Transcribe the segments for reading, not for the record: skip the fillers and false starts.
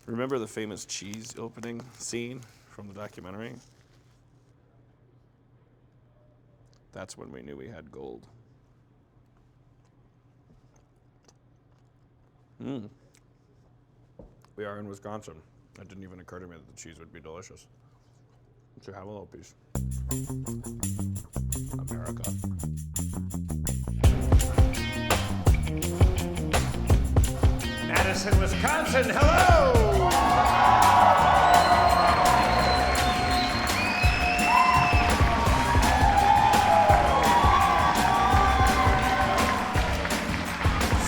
Remember the famous cheese opening scene from the documentary? That's when we knew we had gold. We are in Wisconsin. It didn't even occur to me that the cheese would be delicious. Should have a little piece. America. Madison, Wisconsin, hello!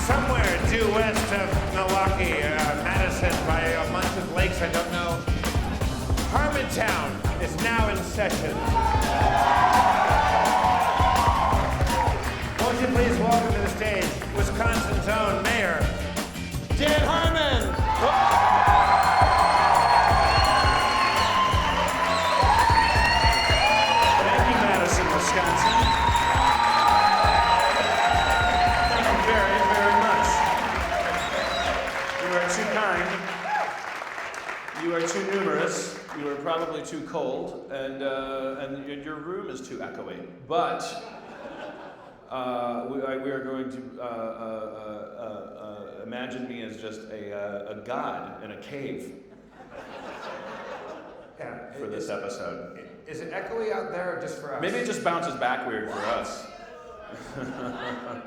Somewhere due west of Milwaukee, Madison, by a bunch of lakes I don't know, Harmontown is now in session. Won't you please welcome to the stage Wisconsin's own mayor, Dan Harmon! Thank you, Madison, Wisconsin. Thank you very, very much. You are too kind. You are too numerous. You are probably too cold, and your room is too echoey. But we are going to imagine me as just a god in a cave for this episode. Is it echoey out there or just for us? Maybe it just bounces back weird for us.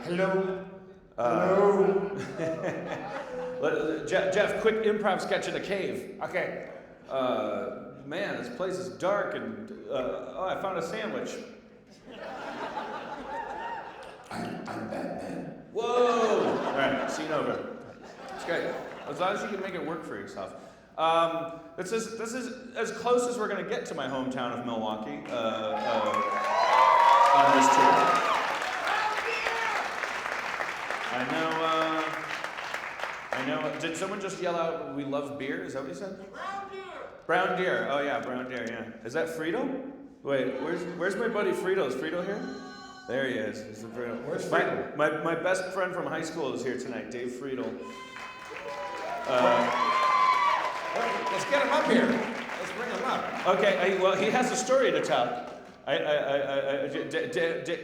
Hello? Hello? Jeff, quick improv sketch in a cave. Okay. Man, this place is dark and, I found a sandwich. I'm Batman. Whoa! All right, scene over. It's great. As long as you can make it work for yourself. This is as close as we're going to get to my hometown of Milwaukee on this tour. I know. Did someone just yell out, "We love beer"? Is that what he said? Brown deer! Brown deer. Oh yeah, brown deer. Yeah. Is that Frito? Wait, where's my buddy Frito? Is Frito here? There he is. He's the Frito. Where's Frito? My best friend from high school is here tonight, Dave Friedel. Let's get him up here. Let's bring him up. Okay, well, he has a story to tell.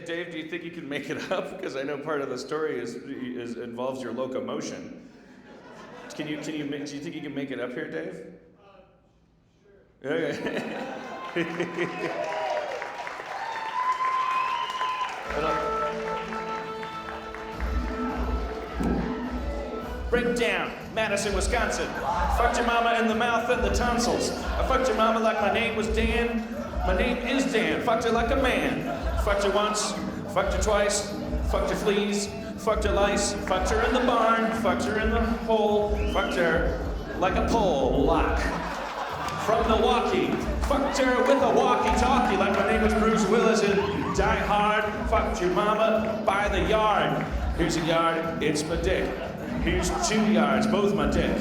Dave, do you think you can make it up? Because I know part of the story involves your locomotion. Do you think you can make it up here, Dave? Sure. Okay. Break down, Madison, Wisconsin. Fucked your mama in the mouth and the tonsils. I fucked your mama like my name was Dan. My name is Dan. Fucked her like a man. Fucked her once, fucked her twice, fucked her fleas, fucked her lice, fucked her in the barn, fucked her in the hole, fucked her like a pole lock. From Milwaukee, fucked her with a walkie-talkie like my name was Bruce Willis in Die Hard. Fucked your mama by the yard. Here's a yard, it's my dick. Here's 2 yards, both my dick.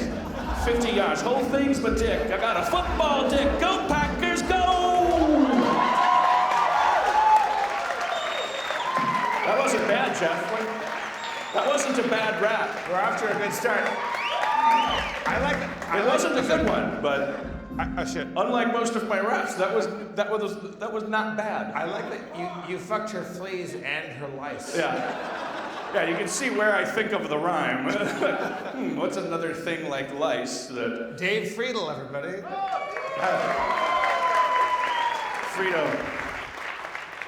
50 yards, whole thing's my dick. I got a football dick. Go Packers, go! That wasn't bad, Jeff. That wasn't a bad rap. We're off to a good start. I like it. It wasn't a good one, but shit. unlike most of my raps, that was not bad. I like that you fucked her fleas and her lice. Yeah, you can see where I think of the rhyme. What's another thing like lice that... Dave Friedel, everybody. Frito.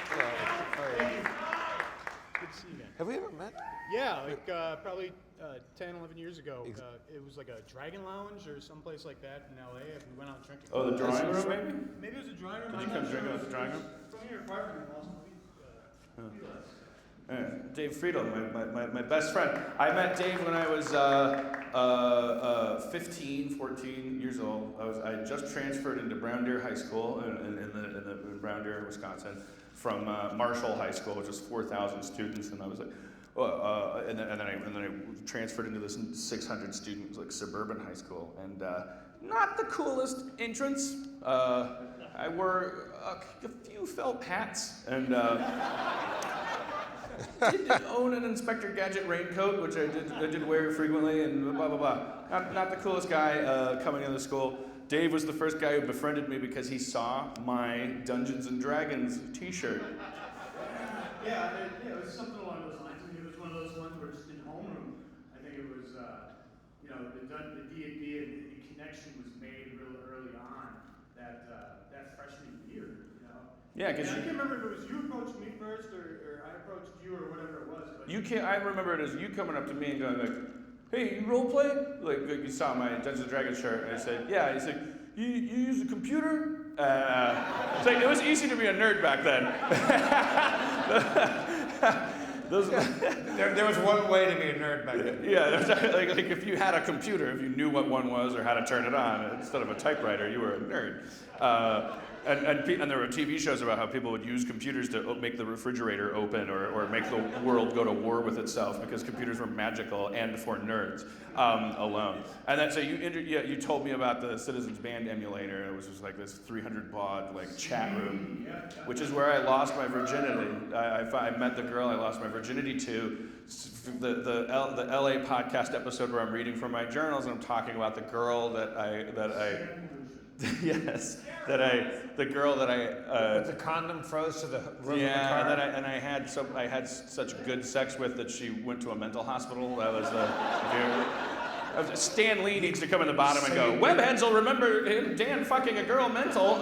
Hello. How are you? Good to see you again. Have we ever met? Yeah, like probably 10, 11 years ago. It was like a Dragon Lounge or someplace like that in LA. We went out drinking. Oh, the drawing room, maybe? Maybe it was a drawing room. Did you I'm come not drinking sure. at the drawing room? From your apartment, also. Dave Friedel, my best friend. I met Dave when I was 15, 14 years old. I had just transferred into Brown Deer High School in Brown Deer, Wisconsin, from Marshall High School, which is 4,000 students, and I was like, and then I transferred into this 600 student like suburban high school, and not the coolest entrance. I wore a few felt hats and. did own an Inspector Gadget raincoat, which I did wear frequently, and blah, blah, blah. Not the coolest guy coming into school. Dave was the first guy who befriended me because he saw my Dungeons and Dragons t-shirt. Yeah, it was something along those lines. I mean, it was one of those ones where just in homeroom, I think it was, the D&D and the connection was made real early on that freshman year, Yeah, because I can't remember if it was you approached me first or I approached you or whatever it was. But I remember it as you coming up to me and going like, "Hey, you role play?" Like you saw my Dungeons and Dragons shirt, and I said, "Yeah." He's like, "You use a computer?" It's like it was easy to be a nerd back then. There was one way to be a nerd back then. Yeah, like if you had a computer, if you knew what one was or how to turn it on instead of a typewriter, you were a nerd. And there were TV shows about how people would use computers to make the refrigerator open or make the world go to war with itself because computers were magical and for nerds alone. And then so you told me about the Citizens Band emulator. It was just like this 300 baud like chat room, which is where I lost my virginity. I met the girl I lost my virginity to. The LA podcast episode where I'm reading from my journals and I'm talking about the girl that I yes, the girl that I the condom froze to the roof yeah, of the car. and I had such good sex with that she went to a mental hospital. That was Stan Lee needs to come in the bottom and go, "Webheads will remember him, Dan fucking a girl mental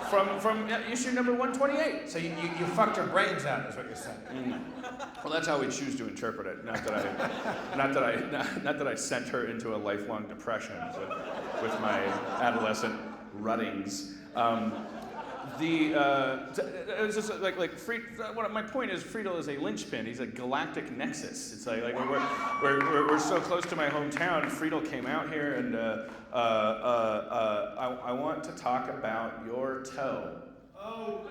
from issue number 128." So you fucked her brains out, is what you're saying. Well, that's how we choose to interpret it. Not that I sent her into a lifelong depression with my adolescent ruttings. It was just like my point is Friedel is a linchpin. He's a galactic nexus. It's like we're so close to my hometown. Friedel came out here, and I want to talk about your toe. Oh,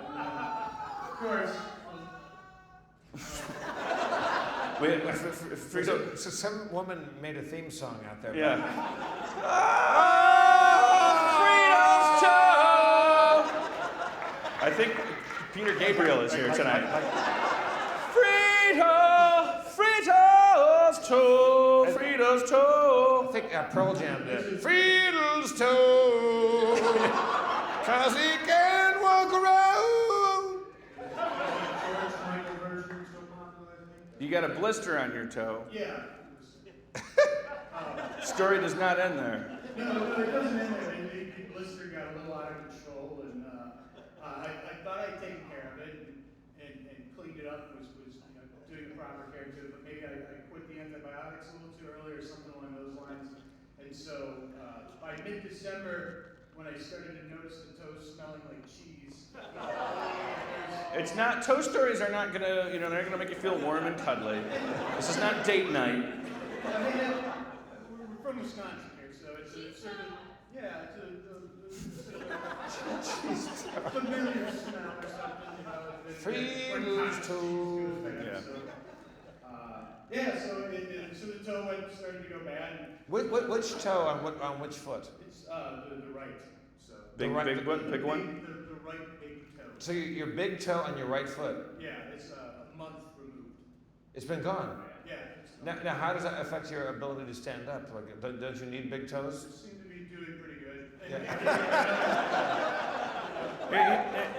of course. So some woman made a theme song out there. Yeah. Friedel! I think Peter Gabriel is here tonight. Friedel's toe, Friedel's toe. I think Pearl Jam did. Friedel's toe, 'cause he can walk around. You got a blister on your toe. Yeah. Story does not end there. No, it doesn't end there. The blister got a little out of control, and I thought I'd taken care of it and cleaned it up, was doing the proper care to it, but maybe I quit the antibiotics a little too early or something along those lines. And so by mid-December, when I started to notice the toes smelling like cheese, It's not, toe stories are not gonna, they're not gonna make you feel warm and cuddly. This is not date night. I mean, we're from Wisconsin here, so it's a sort of, yeah, it's a familiar smell or something, Friedel's toe. Yeah. So the toe started to go bad. Which toe on which foot? It's the right. So Big one? The right big toe. So your big toe on your right foot. Yeah, it's a month removed. It's been gone. Yeah. Now, how does that affect your ability to stand up? Like, don't you need big toes? It seemed to be doing pretty good.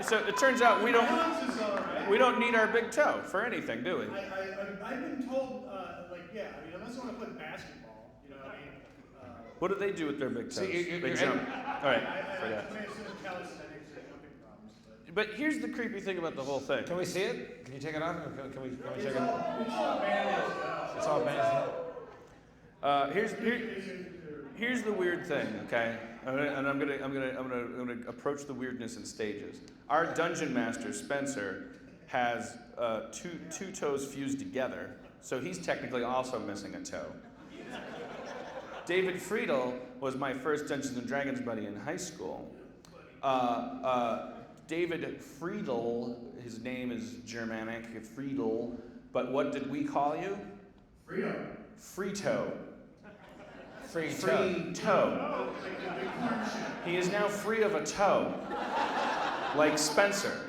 So it turns out we Balance is all right. don't need our big toe for anything, do we? I've been told, unless I want to play basketball, What do they do with their big toes? So Big jump. All right, I forgot. may have some calisthenics or jumping problems, But here's the creepy thing about the whole thing. Can we see it? Can you take it off? Can we but check it? it's all bandaged up. It's all bandaged up. Here's the weird thing, okay? And I'm gonna approach the weirdness in stages. Our dungeon master Spencer has two toes fused together, so he's technically also missing a toe. David Friedel was my first Dungeons and Dragons buddy in high school. David Friedel, his name is Germanic, Friedel, but what did we call you? Freedom. Free-toe. Free toe. Free toe. He is now free of a toe, like Spencer.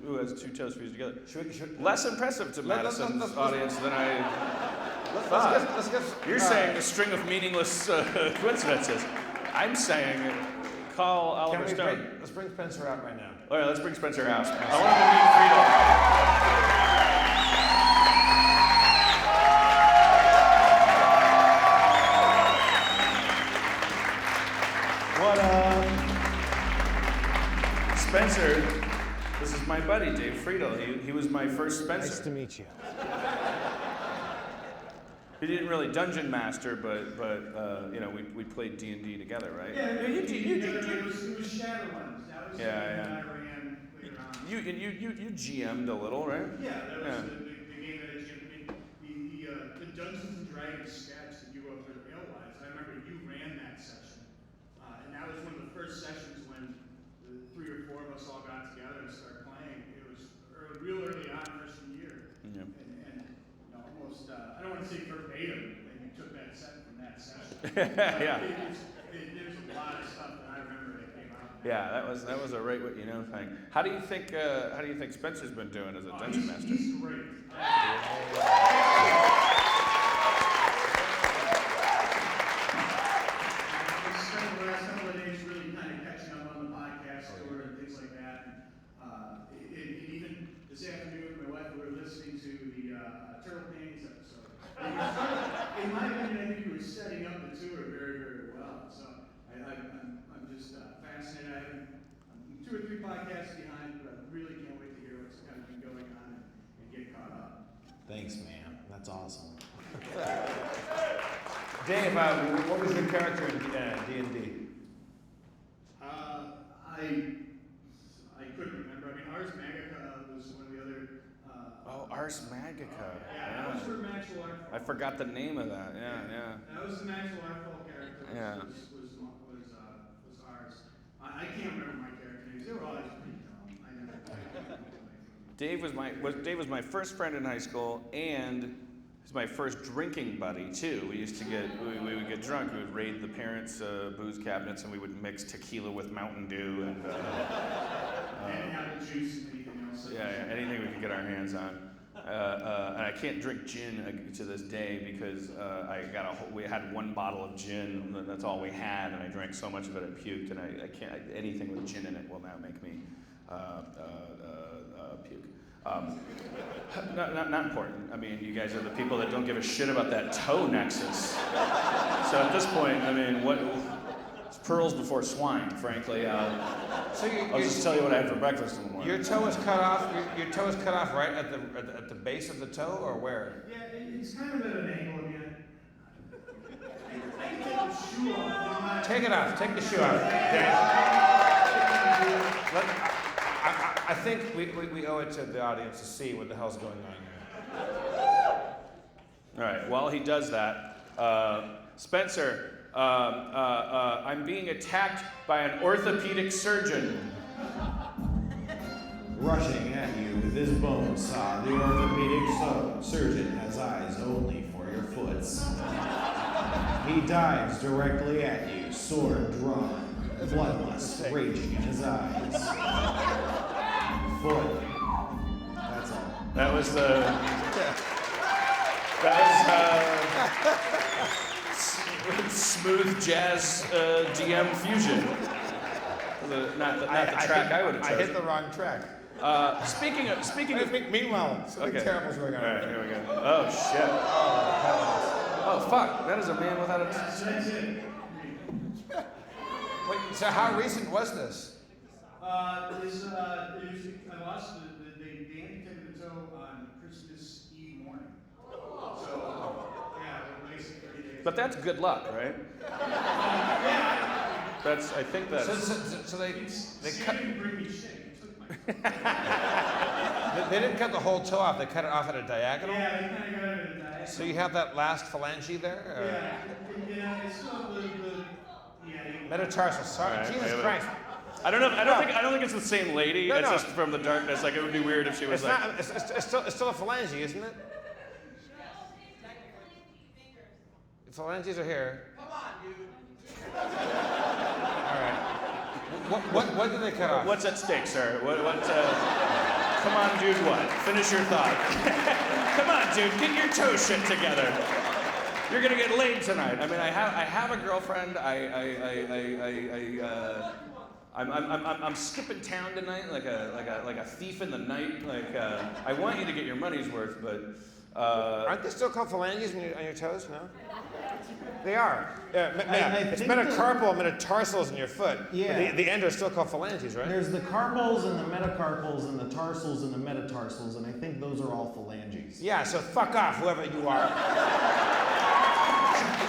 who has two toes fused together. Should Less impressive to Madison's audience than I thought. let's get, You're saying a string of meaningless coincidences. I'm saying call Oliver Stone. let's bring Spencer out right now. All right, let's bring Spencer out. I want him to meet Friedel. Spencer, this is my buddy, Dave Friedel. He was my first Spencer. Nice to meet you. He didn't really dungeon master, but you know, we played D&D together, right? Yeah, it was Shadowlands. That was Yeah. I ran later on. You GM'd a little, right? Yeah, that was the game that I GM'd. The Dungeons and Dragons sketch that you wrote for Alewives, I remember you ran that session. And that was one of the first sessions when the 3 or 4 of us all got together and started playing. It was real early on, freshman year. Yeah. And you know, almost, I don't want to say verbatim, that you took that set from that session. Yeah. There's a lot of stuff that I remember that came out. Yeah, that was a right what you know thing. How do you think Spencer's been doing as a dungeon master? He's great. I spent the last couple of days really kind of catching up on the podcast tour and things like that. And even this afternoon, my wife, we were listening to the Turtle Paintings episode. In my opinion, I think you were setting up the tour very, very well. So I'm just fascinated. I'm 2 or 3 podcasts behind, but I really can't wait to hear what's kind of been going on and get caught up. Thanks, man. That's awesome. Dave, what was your character in D&D? I couldn't remember. I mean, Ars Magica was one of the other. Ars Magica. Yeah, that was for Max Waterfall. I forgot the name of that. Yeah. That was the Max Waterfall character. Yeah. Was ours. I can't remember my character names. They were always pretty dumb. I never. Dave was my first friend in high school, and he's my first drinking buddy too. We used to we would get drunk. We would raid the parents' booze cabinets, and we would mix tequila with Mountain Dew and apple juice and anything else. yeah, anything we could get our hands on. And I can't drink gin to this day because we had 1 bottle of gin. That's all we had, and I drank so much of it I puked. And I can't anything with gin in it will now make me puke. Not important. I mean, you guys are the people that don't give a shit about that toe nexus. So at this point, I mean, it's pearls before swine, frankly. I'll just tell you what I had for breakfast in the morning. Your toe is cut off. Your toe is cut off right at the base of the toe, or where? Yeah, it's kind of at an angle again. I can take the shoe off. Take it off. Take the shoe off. I think we owe it to the audience to see what the hell's going on here. All right. While he does that, Spencer, I'm being attacked by an orthopedic surgeon. Rushing at you with his bone saw, the orthopedic surgeon has eyes only for your foots. He dives directly at you, sword drawn, bloodlust raging in his eyes. Foot. That's all. That was smooth jazz DM fusion. Not the track I would have chosen. I hit the wrong track. Speaking of Meanwhile, something terrible's going on. All right, here we go. Oh shit. Oh fuck. That is a man without a. Wait, so how recent was this? I lost the amputated the toe on Christmas Eve morning. So yeah, basically 30 days. But that's good luck, right? I think that's. So they cut. Didn't bring me shit. He took my. They didn't cut the whole toe off. They cut it off at a diagonal. Yeah, they kind of got it at a diagonal. So you have that last phalange there. Or? Yeah, it's still the Metatarsal. Sorry, Right, Jesus I- Christ. I don't think it's the same lady. No, it's no. just from the darkness. Like it would be weird if she was It's like. not. It's still a phalange, isn't it? The phalanges are here. Come on, dude. All right. What did they cut off? What's at stake, sir? Come on, dude, what? Finish your thought. Come on, dude, get your toe shit together. You're gonna get laid tonight. I mean, I have a girlfriend. I'm skipping town tonight like a thief in the night. I want you to get your money's worth, but aren't they still called phalanges on your toes? No. They are. It's think metacarpal and metatarsals in your foot. Yeah. But the end are still called phalanges, right? There's the carpals and the metacarpals and the tarsals and the metatarsals, and I think those are all phalanges. Yeah, so fuck off, whoever you are.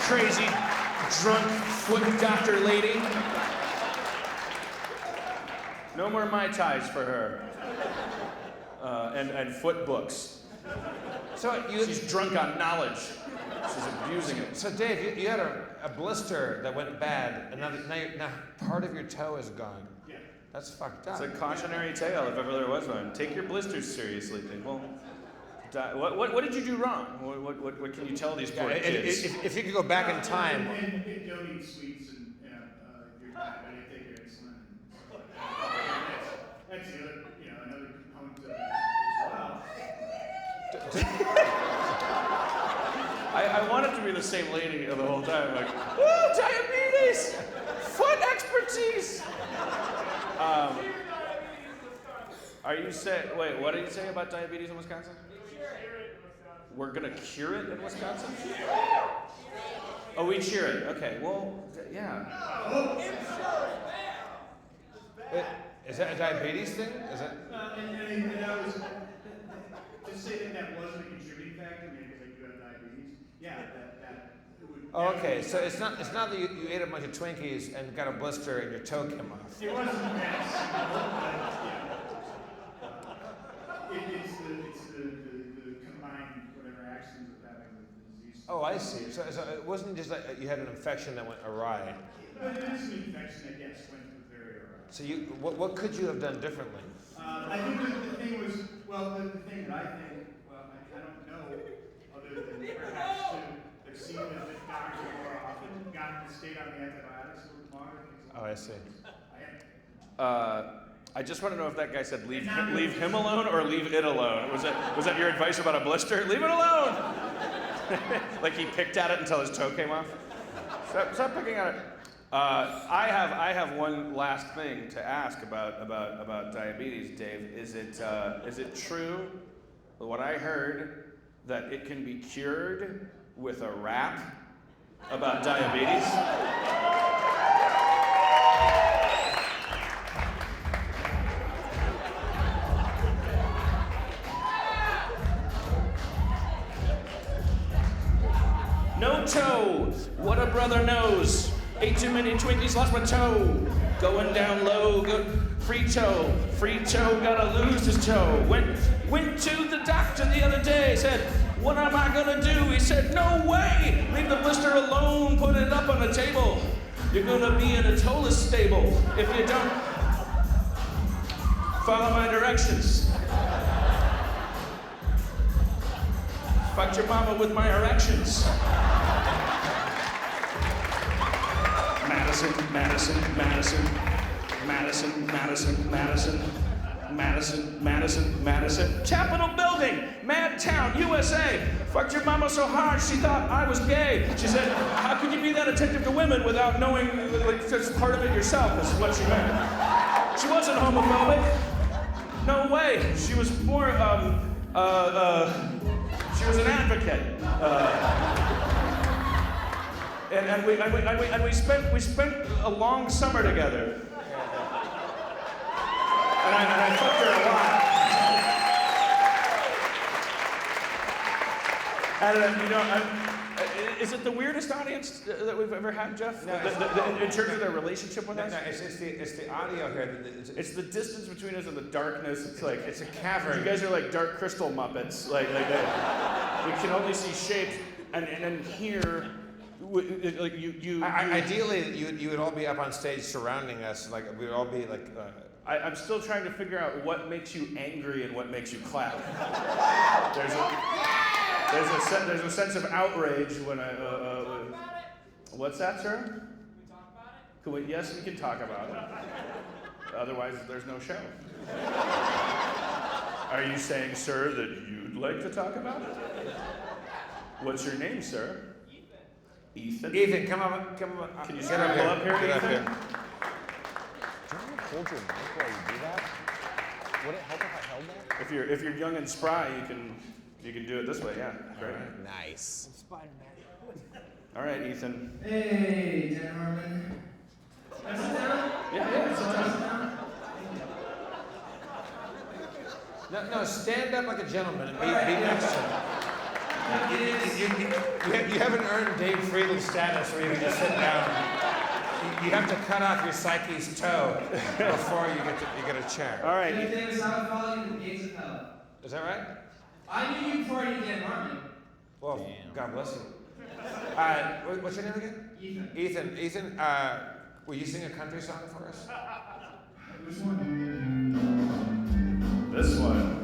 crazy, drunk foot doctor lady. No more Mai Tais for her. And foot books. She's drunk on knowledge. She's abusing it. So Dave, you had a blister that went bad, and now part of your toe is gone. Yeah. That's fucked up. It's a cautionary tale, if ever there was one. Take your blisters seriously, people. What did you do wrong? What can you tell these poor kids? If you could go back in time. And don't eat sweets and you're diabetic, take your insulin and stuff like that. That's the other, another component of it as well. I want it to be the same lady the whole time, like, oh, diabetes, foot expertise. Are you saying? Wait, what did you say about diabetes in Wisconsin? We're gonna cure it in Wisconsin? Oh, we cheer it. Okay. Well, yeah. Is that a diabetes thing? Is it? And I was to say that wasn't a contributing factor, maybe because I do have diabetes. Yeah, that it would. Oh, okay. So it's not that you ate a bunch of Twinkies and got a blister and your toe came off. It wasn't that. It's the combined whatever actions of having the disease. Oh, I see. So it wasn't just like you had an infection that went awry. But it is an infection that went very awry. So what could you have done differently? I think the thing was, the thing that I think, I don't know, other than perhaps to have seen the doctor more often, gotten to stayed on the antibiotics a little longer. Oh, I see. I just want to know if that guy said leave him alone or leave it alone. Was that your advice about a blister? Leave it alone. Like he picked at it until his toe came off. Stop picking at it. I have one last thing to ask about diabetes, Dave. Is it true what I heard that it can be cured with a rap about diabetes? No toe, what a brother knows. Ate too many Twinkies, lost my toe. Going down low, free toe, gotta lose his toe. Went to the doctor the other day, said, what am I gonna do? He said, no way, leave the blister alone, put it up on the table. You're gonna be in a toeless stable if you don't follow my directions. Fucked your mama with my erections. Madison. Capitol Building, Madtown, USA. Fucked your mama so hard she thought I was gay. She said, how could you be that attentive to women without knowing just part of it yourself? This is what she meant. She wasn't homophobic. No way. She was more, she was an advocate. And we spent a long summer together. And I fucked her a lot. And is it the weirdest audience that we've ever had, Jeff? No, in terms of their relationship with us? No, it's the audio here. It's the distance between us and the darkness. It's like it's a cavern. You guys are like dark crystal Muppets. Like that. We can only see shapes, and here, like you. Ideally, you would all be up on stage surrounding us. Like we would all be like. I'm still trying to figure out what makes you angry and what makes you clap. There's a sense of outrage when I. What's that, sir? Can we talk about it? Yes, we can talk about it. Otherwise, there's no show. Are you saying, sir, that you'd like to talk about it? What's your name, sir? Ethan. Ethan, come up. Can you Get up here, Get up Ethan. here. Do you hold your mic while you do that? Would it help if I held that? If you're young and spry, you can do it this way. Yeah, great. Nice. All right, Ethan. Hey, Dan Harmon. Can I sit down? Yeah, sit down. No, stand up like a gentleman and be next to him. You haven't earned Dave Friedel status where you can just sit down. You have to cut off your psyche's toe before you get a chair. All right. Davis, I would follow you to the gates of hell. Is that right? I knew you before you did, Harmon. Well, God bless you. What's your name again? Ethan. Ethan, will you sing a country song for us? Which one? This one.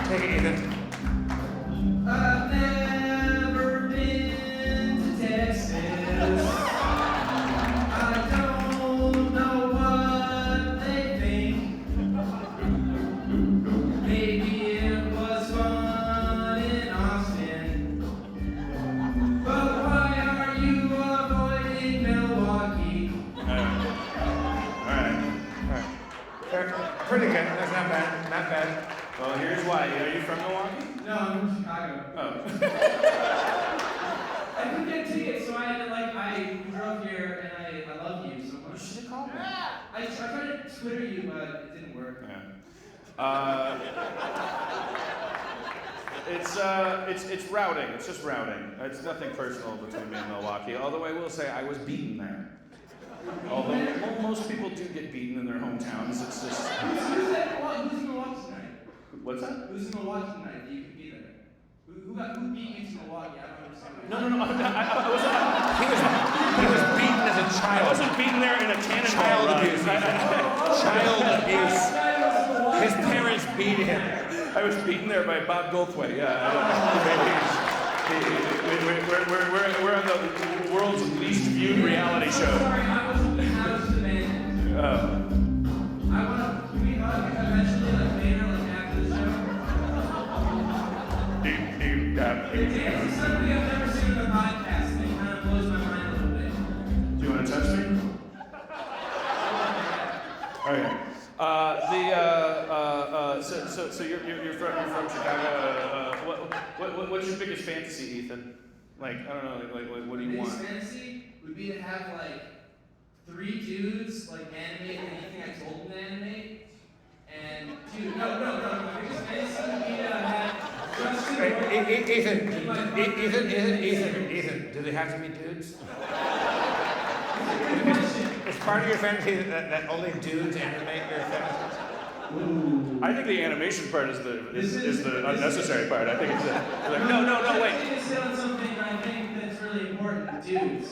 Take it, Ethan. I've never been to Texas. I don't know what they think. Maybe it was fun in Austin. But why are you avoiding Milwaukee? All right. Pretty good. That's not bad. Not bad. Well, here's why. Are you from Milwaukee? No, I'm from Chicago. Oh. I couldn't get tickets, so I drove here and I love you so much. You should have called me. I tried to Twitter you, but it didn't work. Yeah. It's routing. It's just routing. It's nothing personal between me and Milwaukee. Although I will say I was beaten there. Although most people do get beaten in their hometowns. It's just. Who's in Milwaukee tonight? What's that? Who's in Milwaukee tonight that you could be there? Who beat you to Milwaukee? I don't understand. No. I wasn't. He was beaten as a I child. wasn't beaten there in a cannonball Child run. abuse. Child abuse. His parents beat him. I was beaten there by Bob Goldthwait. Yeah. We're on the world's least viewed reality show. Sorry, I was the man. Can we hug eventually, like later, like after the show? It's something I've never seen in the podcast, and it kind of blows my mind a little bit. Do you want to touch me? All right. So you're from Chicago. What's your biggest fantasy, Ethan? Like, I don't know, like what do you want? Biggest fantasy would be to have like 3 dudes like animate anything I told them to animate. And dude, no. My biggest fantasy would be to have Ethan, do they have to be dudes? Is part of your fantasy that only dudes animate your fantasies? I think the animation part is the unnecessary part. I think it's like, no, wait. I think it's on something I think that's really important. Dudes.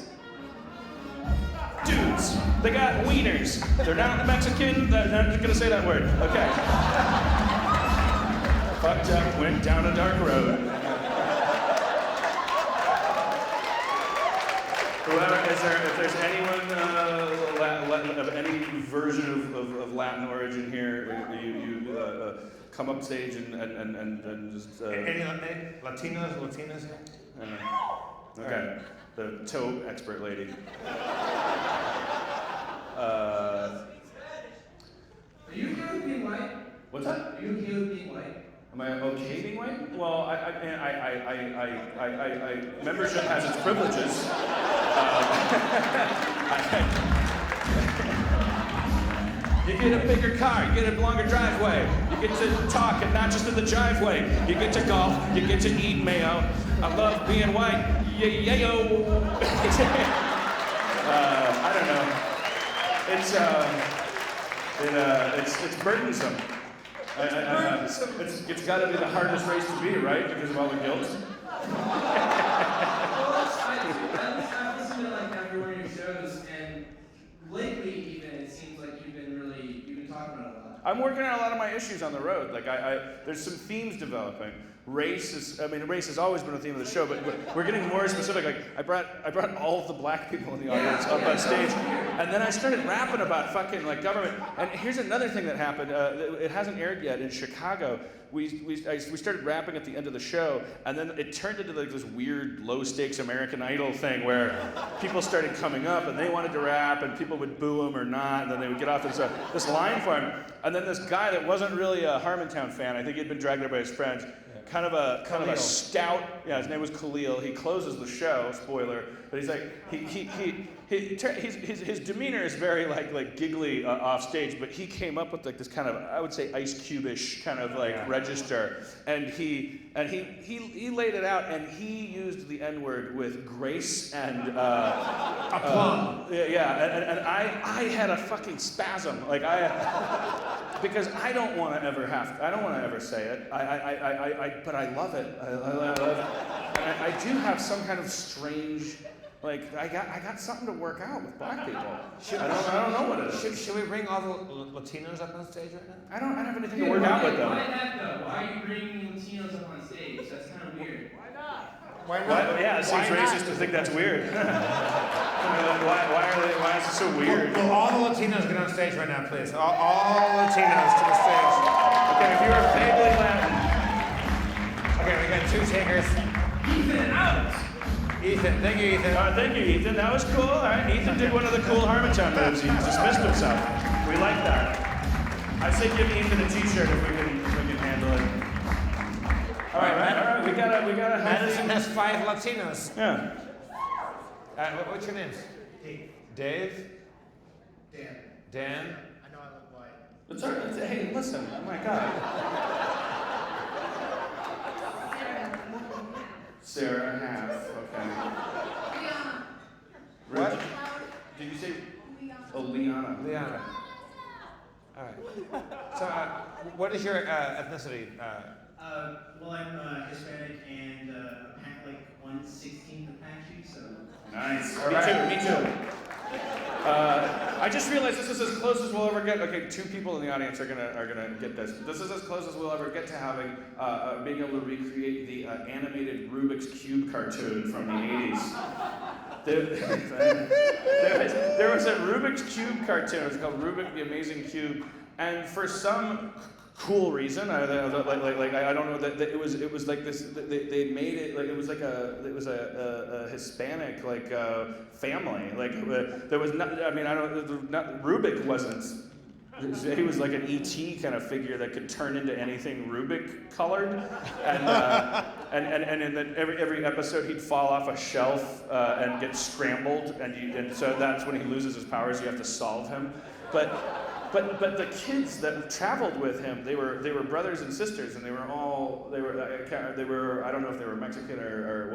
Dudes, they got wieners. They're not Mexican. I'm just gonna say that word. Okay. Fucked up, went down a dark road. If there's anyone of any version of Latin origin here, you come up stage and just. Any Latinas here? Okay, the toe expert lady. Are you okay with being white? What's that? Are you okay with being white? Am I okay being white? Well, I membership has its privileges. You get a bigger car, you get a longer driveway, you get to talk and not just in the driveway. You get to golf, you get to eat mayo. I love being white. Yayo. I don't know. It's burdensome. It's got to be the hardest race to be, right? Because of all the guilt. I listen to like every one of your shows, and lately even it seems like you've been talking about it a lot. I'm working on a lot of my issues on the road. Like there's some themes developing. Race has always been a theme of the show, but we're getting more specific. Like I brought all of the black people in the audience up on stage, and then I started rapping about fucking like government. And here's another thing that happened. It hasn't aired yet in Chicago. We started rapping at the end of the show, and then it turned into like this weird low stakes American Idol thing where people started coming up and they wanted to rap, and people would boo them or not, and then they would get off this line for him. And then this guy that wasn't really a Harmontown fan, I think he'd been dragged there by his friends. Kind of a stout. Yeah, his name was Khalil. He closes the show. Spoiler. But he's like his demeanor is very like giggly off stage. But he came up with like this kind of, I would say, Ice Cube-ish kind of like register. And he laid it out, and he used the N-word with grace and aplomb. And I had a fucking spasm. Like because I don't want to ever say it. But I love it. I love it. And I do have some kind of strange, like I got something to work out with black people. I don't know what it is. Should we bring all the Latinos up on stage right now? I don't have anything to work out with them. Why that though? Why are you bringing Latinos up on stage? That's kind of weird. Why not? Yeah, it seems racist to think that's weird. Why is it so weird? Will all the Latinos get on stage right now, please? All Latinos to the stage. Okay, if you're vaguely Latin. Okay, we got 2 takers. Ethan, out! Ethan, thank you, Ethan. Thank you, Ethan. That was cool. All right, Ethan did one of the cool Harmontown moves. He dismissed himself. We like that. I say give Ethan a T-shirt if we can handle it. All right. We gotta. Madison has 5 Latinos. Yeah. What's your names? Dave. Dave? Dan. Dan? I know I look white. It's all right. Hey, listen. Oh my God. Sarah half. Okay. What? Did you say? Oh, Liana. Liana. All right. So, what is your ethnicity? Well, I'm Hispanic and apparently like 1/16 Apache, so. Nice. All right. Me too. I just realized this is as close as we'll ever get. Okay, 2 people in the audience are gonna get this. This is as close as we'll ever get to having being able to recreate the animated Rubik's Cube cartoon from the 80s. There was a Rubik's Cube cartoon. It was called Rubik the Amazing Cube, and for some cool reason, I don't know that it was like this. They made it like it was a Hispanic like family. Like there was not. I mean, Rubik wasn't. He was like an ET kind of figure that could turn into anything Rubik colored, and in every episode he'd fall off a shelf and get scrambled, and so that's when he loses his powers. You have to solve him, but the kids that traveled with him, they were brothers and sisters, and they were I don't know if they were Mexican or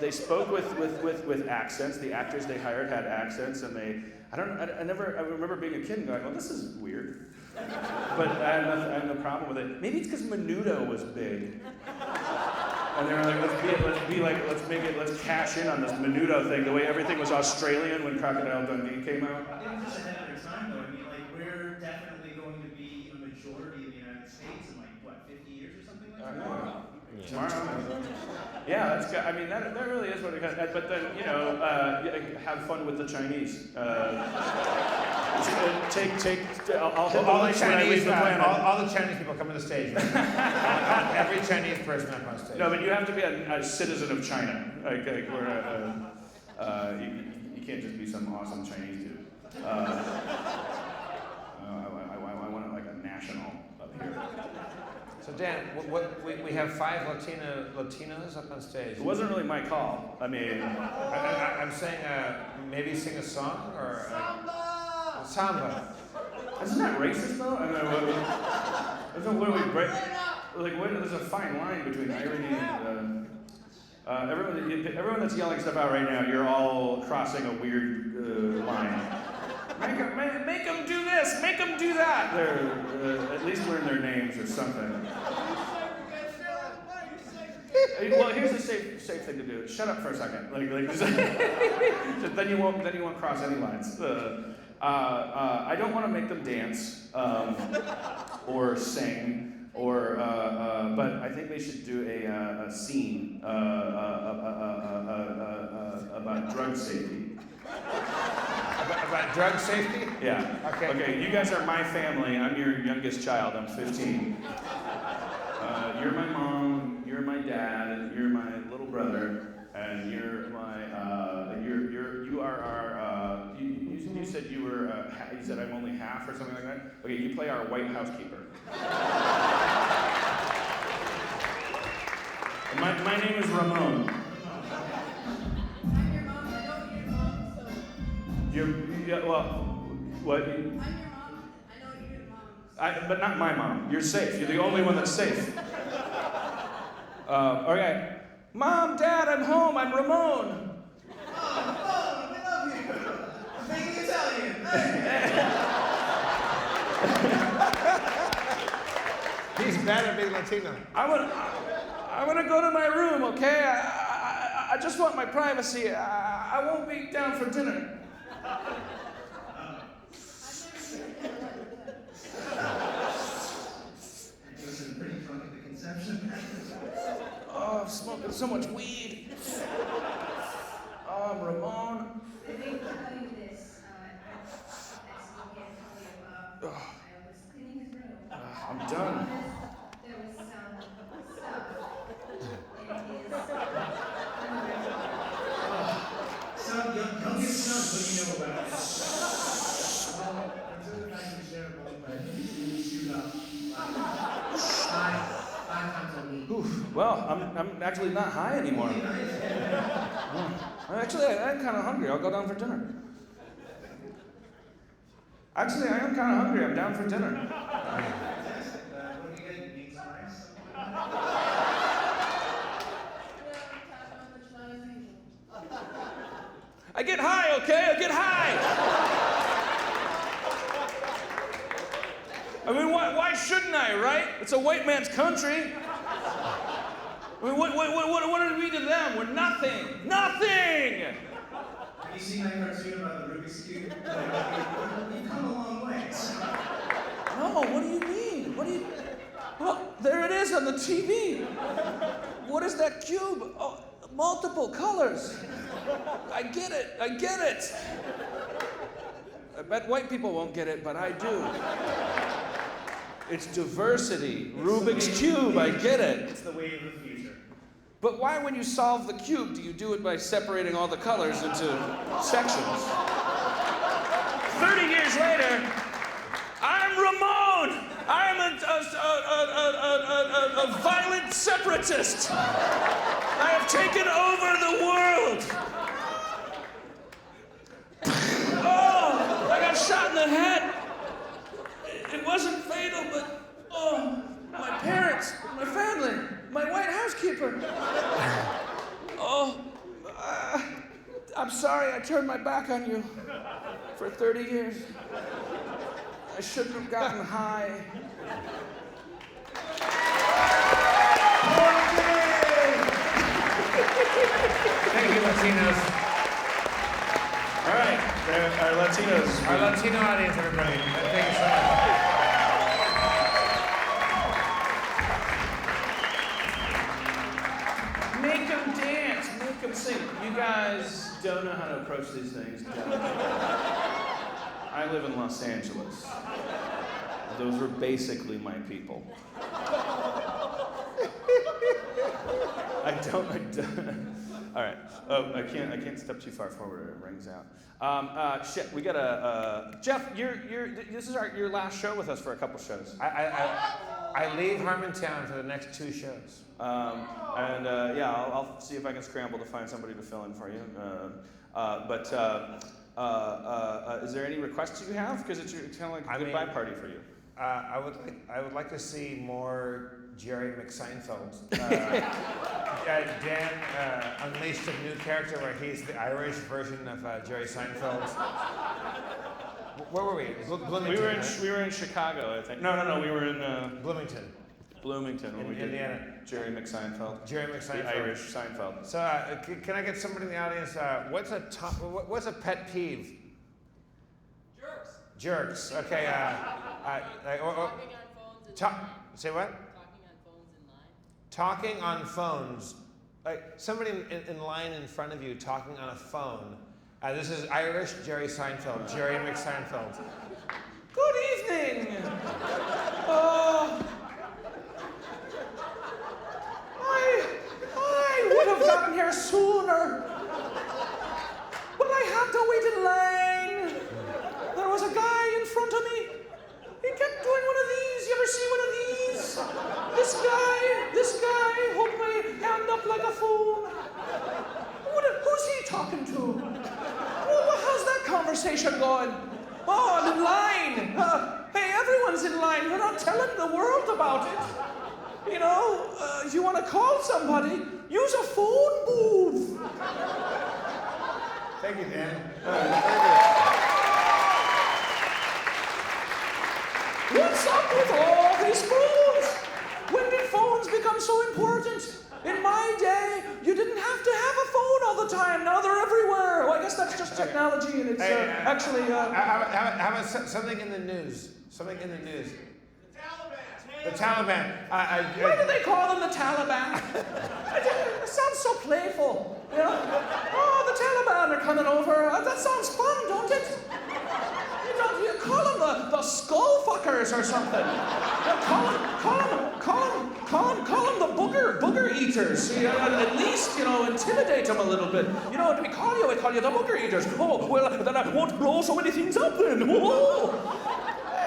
they spoke with accents. The actors they hired had accents, and I remember being a kid and going, well, this is weird. But I had no problem with it. Maybe it's because Menudo was big. And they were like, let's cash in on this Menudo thing, the way everything was Australian when Crocodile Dundee came out. I think it's just ahead of their time, though. I mean, like, we're definitely going to be a majority in the United States in, like, what, 50 years or something like that? Tomorrow. Yeah, that's good. I mean, that really is what it has. But then, have fun with the Chinese. I'll hit the lights when I leave the planet. All the Chinese people come to the stage. Every Chinese person up on stage. No, but you have to be a citizen of China. You can't just be some awesome Chinese dude. I want it like a national up here. So Dan, we have 5 Latinos up on stage. It wasn't really my call. I mean, I'm saying maybe sing a song or samba. Isn't that racist though? I mean, there's a fine line between irony and everyone that's yelling stuff out right now. You're all crossing a weird line. Make them do this, make them do that. They're at least learn their names or something. Well, here's the safe thing to do. Shut up for a second. Then you won't cross any lines. I don't want to make them dance or sing, but I think they should do a scene about drug safety. About drug safety? Yeah. Okay, you guys are my family. I'm your youngest child. I'm 15. You're my mom, you're my dad, and you're my little brother, and you're my, you are our, you said you were, you said I'm only half or something like that? Okay, you play our white housekeeper. My name is Ramon. I'm your mom. I know you're your mom, so. Yeah, well, what? I'm your mom. I know you're your mom. But not my mom. You're safe. You're the only one that's safe. Okay. Mom, Dad, I'm home. I'm Ramon. Oh, we love you. Speaking Italian. He's bad at being Latino. I want to go to my room, okay? I just want my privacy. I won't be down for dinner. Listen, pretty drunk at the conception. Oh, I'm smoking so much weed. Oh, I'm Ramon. I think I'll tell you this. I actually can't tell you. I was cleaning his room. I'm done. There was some stuff in his So, don't get snubbed. What do you know about it? Well, until the fact we share a bone, but we shoot up five times a week. Oof. Well, I'm actually not high anymore. Actually, I'm kind of hungry. I'll go down for dinner. Actually, I am kind of hungry. I'm down for dinner. Fantastic. What do you get? Meat slice? I get high, okay? I get high. I mean, why shouldn't I, right? It's a white man's country. I mean, what are we to them? We're nothing. Nothing! Have you seen that cartoon about the Rubik's Cube? You've come a long way. No, what do you mean? Look, there it is on the TV. What is that cube? Oh, multiple colors. I get it. I bet white people won't get it, but I do. It's diversity. Rubik's Cube, I get it. It's the way of the future. But why, when you solve the cube, do you do it by separating all the colors into sections? 30 years later, I'm Ramon. I'm a violent separatist. I have taken over the world. Oh, I got shot in the head. It wasn't fatal, but my parents, my family, my white housekeeper. I'm sorry I turned my back on you for 30 years. I shouldn't have gotten high. Thank you, Latinos. All right, our Latinos. Our Latino audience, everybody. Thank you so much. Make them dance, make them sing. You guys don't know how to approach these things. I live in Los Angeles. Those were basically my people. I don't. All right. Oh, I can't step too far forward. It rings out. Shit. We got Jeff. This is your last show with us for a couple shows. I leave Harmontown for the next 2 shows. I'll see if I can scramble to find somebody to fill in for you. Is there any requests you have? Because it's kind of like a goodbye party for you. I would like to see more Jerry McSeinfeld. Dan unleashed a new character where he's the Irish version of Jerry Seinfeld. Where were we? Bloomington. We were in Chicago, I think. No. We were in Bloomington. When we did Indiana. Jerry McSeinfeld. Jerry McSeinfeld. The Irish Seinfeld. So, can I get somebody in the audience? What's a pet peeve? Jerk. jerks. Okay. Say what? Talking on phones. Like somebody in line in front of you talking on a phone. This is Irish Jerry Seinfeld, Jerry McSeinfeld. Good evening. I would have gotten here sooner, but I had to wait in line. There was a guy in front of me. He kept doing one of these. You ever see one of these? This guy, hold my hand up like a phone. Who's he talking to? Well, how's that conversation going? Oh, I'm in line. Hey, everyone's in line. We're not telling the world about it. You know, if you want to call somebody, use a phone booth. Thank you, Dan. What's up with all these phones? When did phones become so important? In my day, you didn't have to have a phone all the time. Now they're everywhere. Well, I guess that's just technology, and it's actually. How about something in the news? Something in the news. The Taliban. Why do they call them the Taliban? It sounds so playful. You know? Oh, the Taliban are coming over. That sounds fun, don't it? You call them the skull fuckers or something. Call them the booger eaters. At least, intimidate them a little bit. What do we call you? I call you the booger eaters. Oh, well, then I won't blow so many things up then. Oh.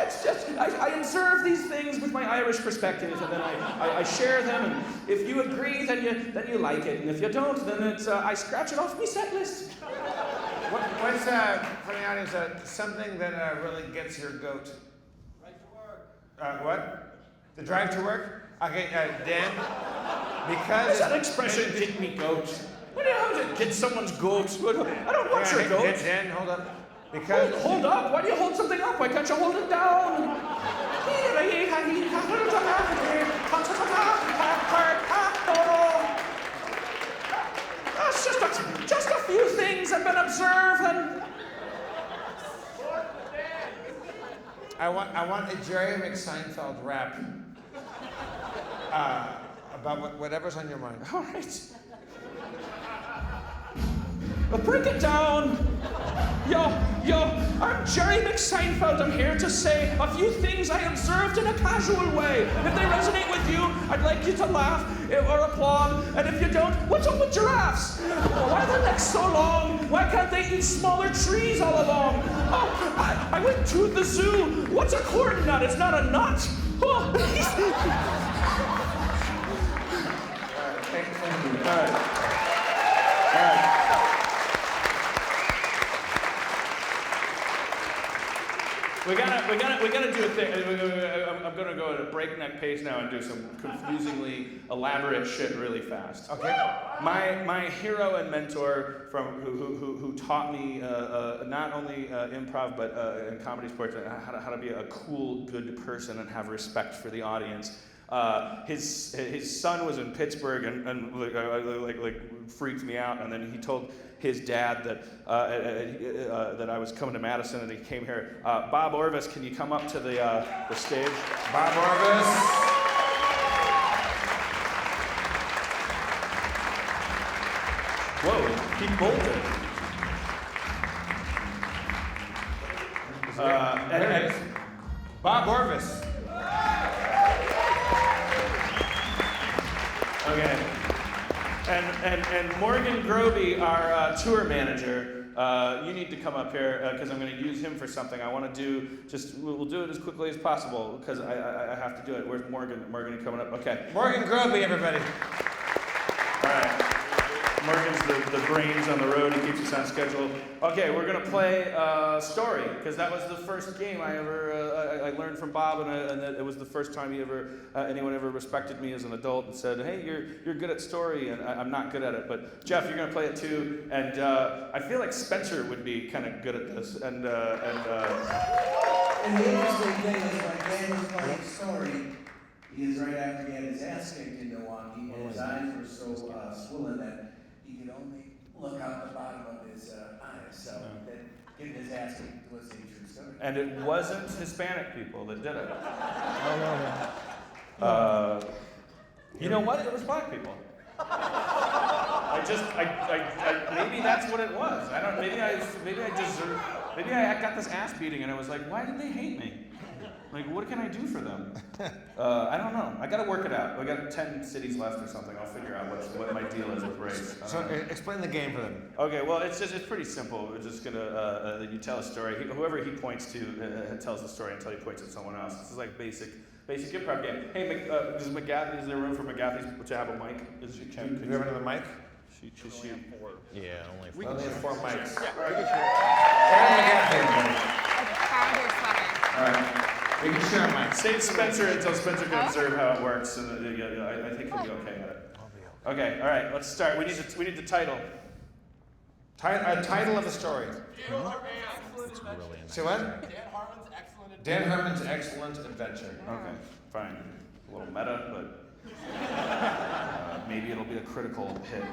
It's just, I observe these things with my Irish perspective, and then I share them, and if you agree, then you like it, and if you don't, then it's, I scratch it off my set list. What's, for the audience, something that really gets your goat? Drive to work. What? The drive to work? Okay, Dan, because... What's that expression, get me goat? What do you have to get someone's goat? I don't want your goat. Dan, hold up. Because hold up? Why do you hold something up? Why can't you hold it down? That's just a few things I've been observing. I want a Jerry McSeinfeld rap about whatever's on your mind. All right. But break it down. Yo, I'm Jerry McSeinfeld. I'm here to say a few things I observed in a casual way. If they resonate with you, I'd like you to laugh or applaud. And if you don't, what's up with giraffes? Why are their necks so long? Why can't they eat smaller trees all along? Oh, I went to the zoo. What's a corn nut? It's not a nut. Oh. Thank you. All right. We gotta do a thing. I'm gonna go at a breakneck pace now and do some confusingly elaborate shit really fast. Okay. My hero and mentor who taught me not only improv but in comedy sports how to be a cool, good person and have respect for the audience. His son was in Pittsburgh and like freaked me out, and then he told his dad that I was coming to Madison, and he came here. Bob Orvis, can you come up to the stage? Bob Orvis. Whoa, he bolted. And Bob Orvis. Okay. And Morgan Groby, our tour manager, you need to come up here because I'm going to use him for something. I want to do we'll do it as quickly as possible because I have to do it. Where's Morgan? Morgan, you coming up? Okay. Morgan Groby, everybody. All right. Morgan's the brains on the road. He keeps us on schedule. Okay, we're gonna play Story because that was the first game I ever I learned from Bob, and it was the first time anyone ever respected me as an adult and said, "Hey, you're good at Story," and I'm not good at it. But Jeff, you're gonna play it too, and I feel like Spencer would be kind of good at this. And the interesting thing is when Dan was playing Story, he is right after he had his ass kicked in Milwaukee, and his eyes were so swollen that he could only look out the bottom of his eyes. So getting his ass kicked was a true story. And it wasn't Hispanic people that did it. No. You know what? It was black people. Maybe that's what it was. Maybe I got this ass beating and I was like, why did they hate me? Like, what can I do for them? I don't know. I gotta work it out. I got 10 cities left or something. I'll figure out what my deal is with race. So explain the game for them. Okay, well, it's pretty simple. We're just gonna, you tell a story. Whoever he points to tells the story until he points at someone else. This is like basic improv game. Hey, is there room for McGathy to have a mic? Do you have another mic? Yeah, only We only have 4 mics. All right. We can share a mic. Save Spencer until Spencer can observe how it works, and I think he'll be okay at it. Okay, all right, let's start. We need the title. Title of the story. Say what? Dan Harmon's Excellent Adventure. Okay, fine. A little meta, but maybe it'll be a critical hit.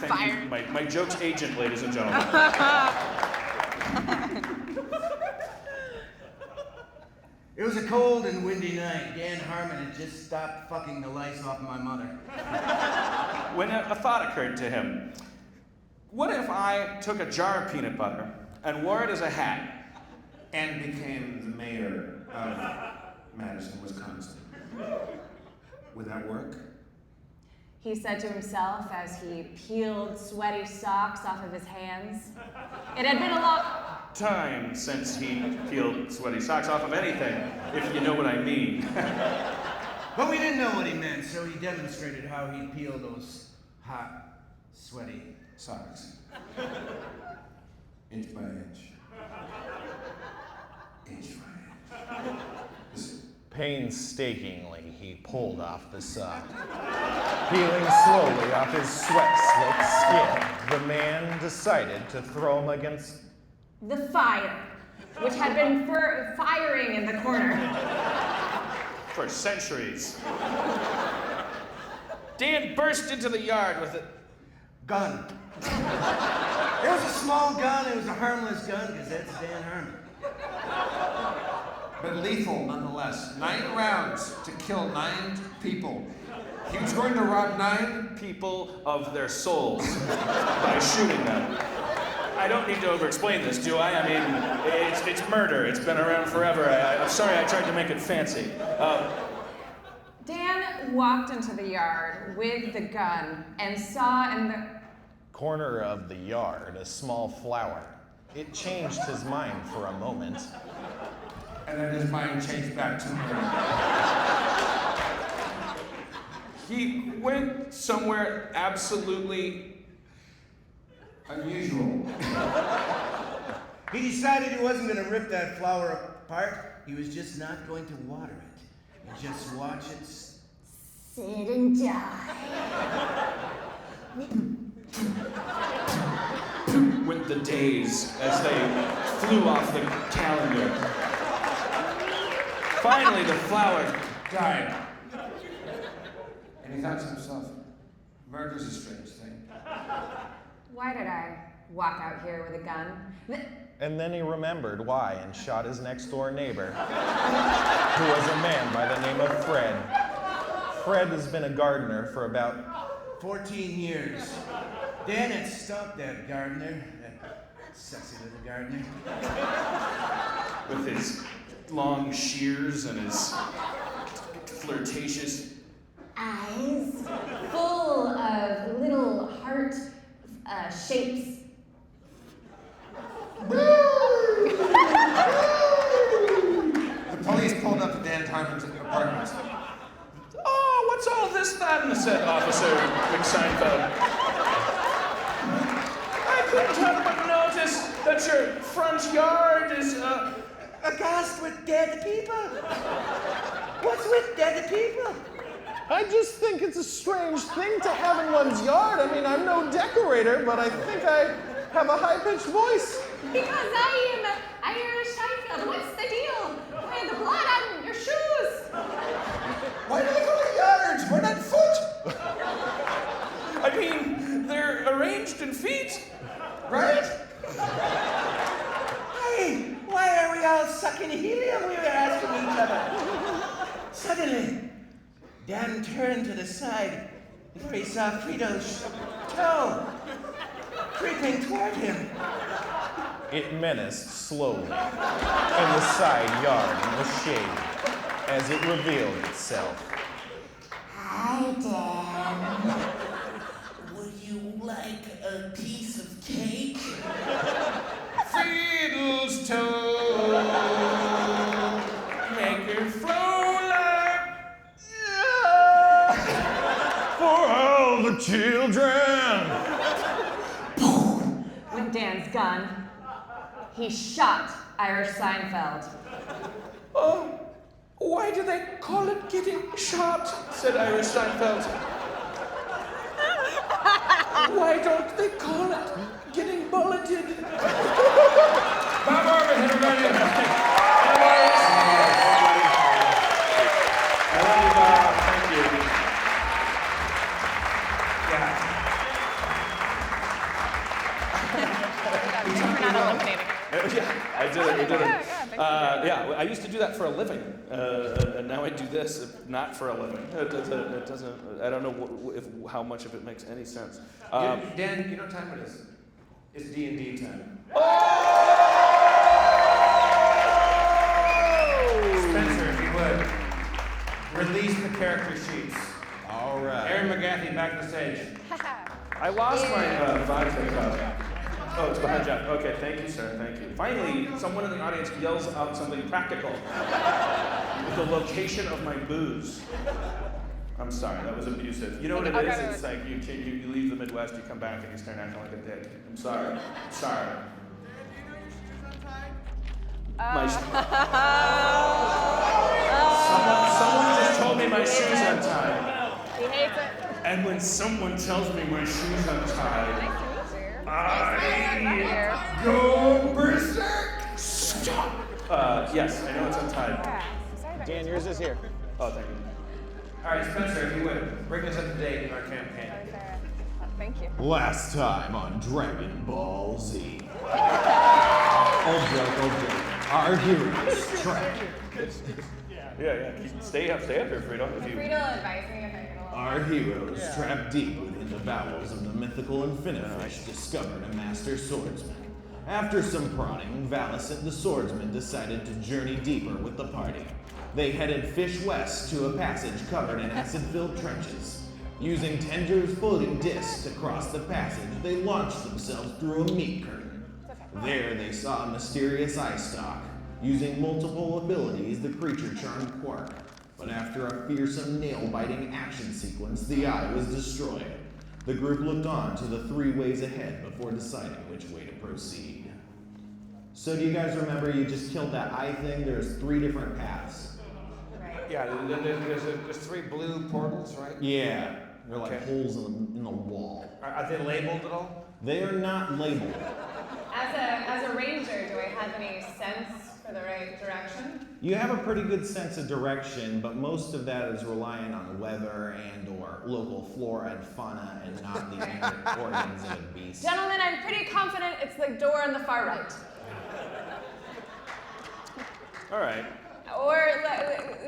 Thank you. My joke's agent, ladies and gentlemen. It was a cold and windy night. Dan Harmon had just stopped fucking the lice off my mother. When a thought occurred to him. What if I took a jar of peanut butter and wore it as a hat? And became the mayor of Madison, Wisconsin. Would that work? He said to himself as he peeled sweaty socks off of his hands. It had been a long time since he peeled sweaty socks off of anything, if you know what I mean. But we didn't know what he meant, so he demonstrated how he'd peel those hot, sweaty socks. Inch by inch. Inch by inch. Painstakingly, he pulled off the sock. Peeling slowly off his sweat-slicked skin, the man decided to throw him against the fire, which had been firing in the corner. For centuries. Dan burst into the yard with a gun. It was a small gun, it was a harmless gun, because that's Dan Harmon. But lethal nonetheless. 9 rounds to kill 9 people. He was going to rob 9 people of their souls by shooting them. I don't need to over-explain this, do I? I mean, it's murder. It's been around forever. I'm sorry I tried to make it fancy. Dan walked into the yard with the gun and saw in the corner of the yard a small flower. It changed his mind for a moment. And then his mind changed back to murder. He went somewhere absolutely unusual. He decided he wasn't going to rip that flower apart. He was just not going to water it. And just watch it sit and die. Went the days as they flew off the calendar. Finally, the flower died. And he thought to himself, murder's a strange thing. Why did I walk out here with a gun? And then he remembered why and shot his next-door neighbor, who was a man by the name of Fred. Fred has been a gardener for about 14 years. Dan had stumped that gardener, that sexy little gardener. With his long shears and his flirtatious eyes full of little heart shapes. The police pulled up to Dan Harmon's apartment. Oh, what's all this then? Said Officer McSeinfeld. I couldn't help but notice that your front yard is aghast with dead people. What's with dead people? I just think it's a strange thing to have in one's yard. I mean, I'm no decorator, but I think I have a high-pitched voice. Because I am Irish Seinfeld. What's the deal? Why the blood on your shoes? Why do they go to yards? We're not foot. I mean, they're arranged arranged in feet. Right? Hey, why are we all sucking helium? We were asking each other. Suddenly, Dan turned to the side where he saw Frito's toe creeping toward him. It menaced slowly in the side yard in the shade as it revealed itself. Hi, Dan. Would you like a piece of cake? Fiddle's toe, make her flow like For all the children! With Dan's gun, he shot Irish Seinfeld. Oh, why do they call it getting shot? Said Irish Seinfeld. Why don't they call it getting bulleted? Bob Orban, everybody. I love you, Bob. Thank you. We're not eliminating. Yeah, I did it. We did it. Yeah, I used to do that for a living, and now I do this not for a living. It doesn't. I don't know how much of it makes any sense. Dan, you know what time it is? It's D&D time. Spencer, if you would, release the character sheets. All right. Aaron McGathy, back to the stage. I lost my vodka cup. Oh, it's behind Jeff. Okay, thank you, sir. Thank you. Finally, someone in the audience yells out something practical. The location of my booze. I'm sorry, that was abusive. You know what it is? It's like you leave the Midwest, you come back, and you start acting like a dick. I'm sorry. I'm sorry. Someone just told me my shoes untied. He hates it. And when someone tells me my shoes untied, I go berserk. Stop. Yes, I know it's untied. Dan, yours is here. Oh, thank you. All right, Spencer, if you would, bring us up to date in our campaign. Thank you. Last time on Dragon Ball Z. Old joke. Our heroes trapped. Yeah. Stay up here, Frito. Frito advised me if I could. Our heroes, trapped deep within the bowels of the mythical Infinifish, discovered a master swordsman. After some prodding, Valicent the swordsman decided to journey deeper with the party. They headed fish west to a passage covered in acid-filled trenches. Using Tender's floating disc to cross the passage, they launched themselves through a meat curtain. There they saw a mysterious eye stalk. Using multiple abilities, the creature charmed Quark. But after a fearsome nail-biting action sequence, the eye was destroyed. The group looked on to the 3 ways ahead before deciding which way to proceed. So do you guys remember you just killed that eye thing? There's 3 different paths. Yeah, there's 3 blue portals, right? Yeah, they're like Okay. holes in the wall. Are they labeled at all? They are not labeled. As a ranger, do I have any sense for the right direction? You have a pretty good sense of direction, but most of that is relying on weather and or local flora and fauna and not the inner organs of a beast. Gentlemen, I'm pretty confident it's the door on the far right. All right. Or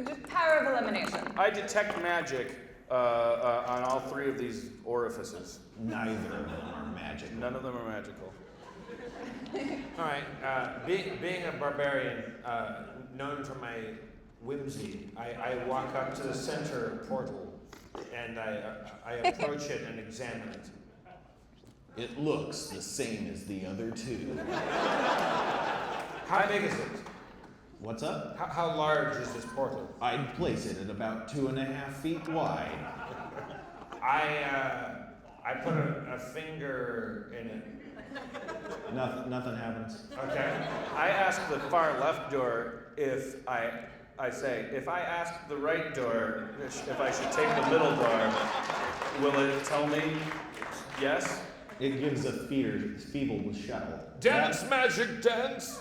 just power of elimination. I detect magic on all 3 of these orifices. Neither of them are magic. None of them are magical. All right, being a barbarian, known for my whimsy, I walk up to the center portal and I approach it and examine it. It looks the same as the other 2. How big is it? What's up? How large is this portal? I'd place it at about 2.5 feet wide. I put a finger in it. Nothing happens. Okay. I ask the far left door if I ask the right door if I should take the middle door, will it tell me yes? It gives a feeble shuttle. Dance, magic, dance!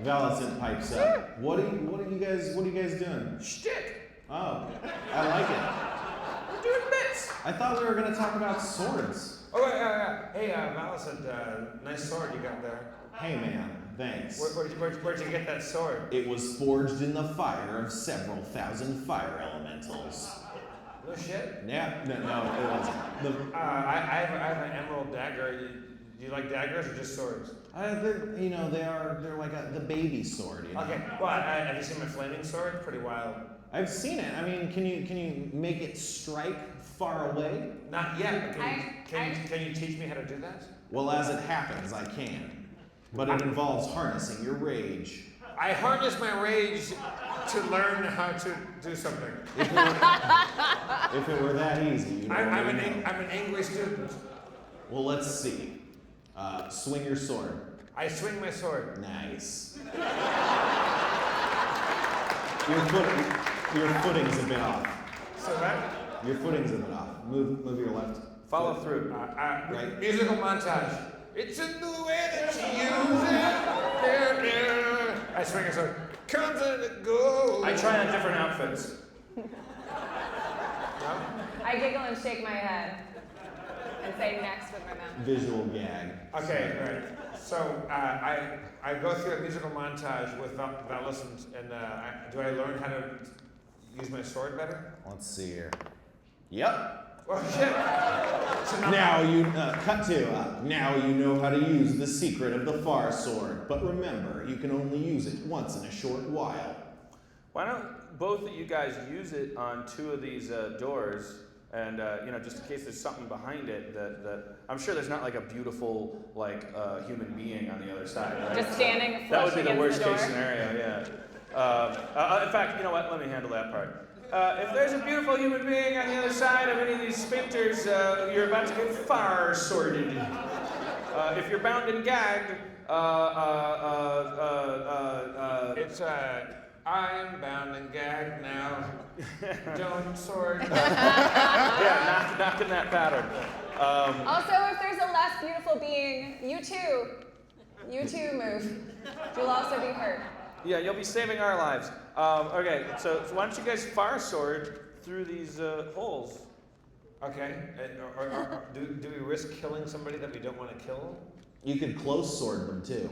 Valicent pipes up. What are you guys doing? Shtick! Oh, I like it. doing bits. I thought we were going to talk about swords. Oh, hey, Madison, nice sword you got there. Hey, man, thanks. Where'd you get that sword? It was forged in the fire of several thousand fire elementals. No shit? Yeah, no, it wasn't. I have an emerald dagger. Do you like daggers or just swords? They're like the baby sword. You know? Okay. Well, have you seen my flaming sword? Pretty wild. I've seen it. I mean, can you make it strike far away? Not yet. But can you teach me how to do that? Well, as it happens, I can. But it involves harnessing your rage. I harness my rage to learn how to do something. If it were that easy, you'd I'm already know. an angry student. Well, let's see. Swing your sword. I swing my sword. Nice. Your footing's a bit off. So what? Your footing's a bit off. Move your left. Follow through. Right. Musical montage. It's a new way that you use it. I swing a sword. Comes and it goes. I try on different outfits. No? I giggle and shake my head and say next with my mouth. Visual gag. Okay, right. So I go through a musical montage with Madison, and do I learn how to use my sword better? Let's see here. Yep. Oh shit! So now you cut to. Now you know how to use the secret of the far sword. But remember, you can only use it once in a short while. Why don't both of you guys use it on two of these doors, and just in case there's something behind it that I'm sure there's not like a beautiful human being on the other side. Right? Just standing. That would be the worst door. case scenario. Yeah. In fact, you know what? Let me handle that part. If there's a beautiful human being on the other side of any of these sphincters, you're about to get far sorted. If you're bound and gagged, it's I'm bound and gagged now. Don't sword. Yeah, knock in that pattern. Also, if there's a less beautiful being, you too move. You'll also be hurt. Yeah, you'll be saving our lives. Okay, so why don't you guys fire sword through these holes? Okay. Do we risk killing somebody that we don't want to kill? You could close sword them too.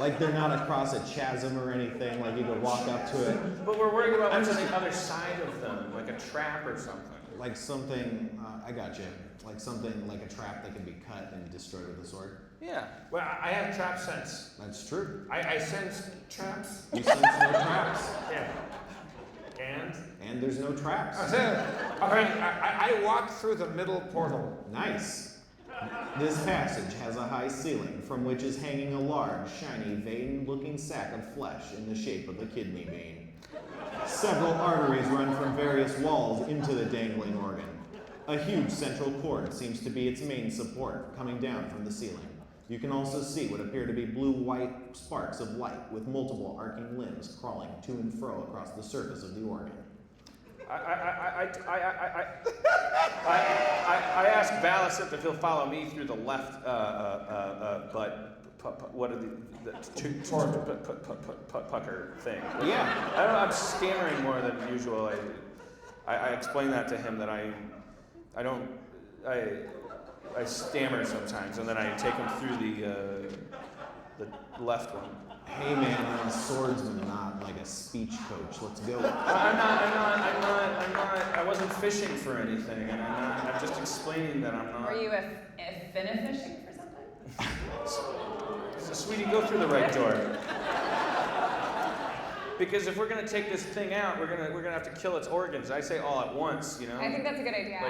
Like they're not across a chasm or anything. Like you could walk up to it. But we're worried about what's on the other side of them, like a trap or something. Like something. I got you. Like something like a trap that can be cut and destroyed with a sword. Yeah. Well, I have trap sense. That's true. I sense traps. You sense no traps. Yeah. And there's no traps. All right. I walk through the middle portal. Nice. This passage has a high ceiling from which is hanging a large, shiny, vein-looking sack of flesh in the shape of a kidney bean. Several arteries run from various walls into the dangling organ. A huge central cord seems to be its main support, coming down from the ceiling. You can also see what appear to be blue-white sparks of light with multiple arcing limbs crawling to and fro across the surface of the organ. I asked Madison if he'll follow me through the left what are the pucker thing? Yeah. I don't know. I'm stammering more than usual. I explained that to him that I stammer sometimes, and then I take him through the left one. Hey man, I'm a swordsman, not like a speech coach. Let's go. I'm not. I wasn't fishing for anything, and I'm just explaining that I'm not. Were you a finna fishing for something? So, sweetie, go through the right door. Because if we're gonna take this thing out, we're gonna have to kill its organs. I say all at once, you know. I think that's a good idea.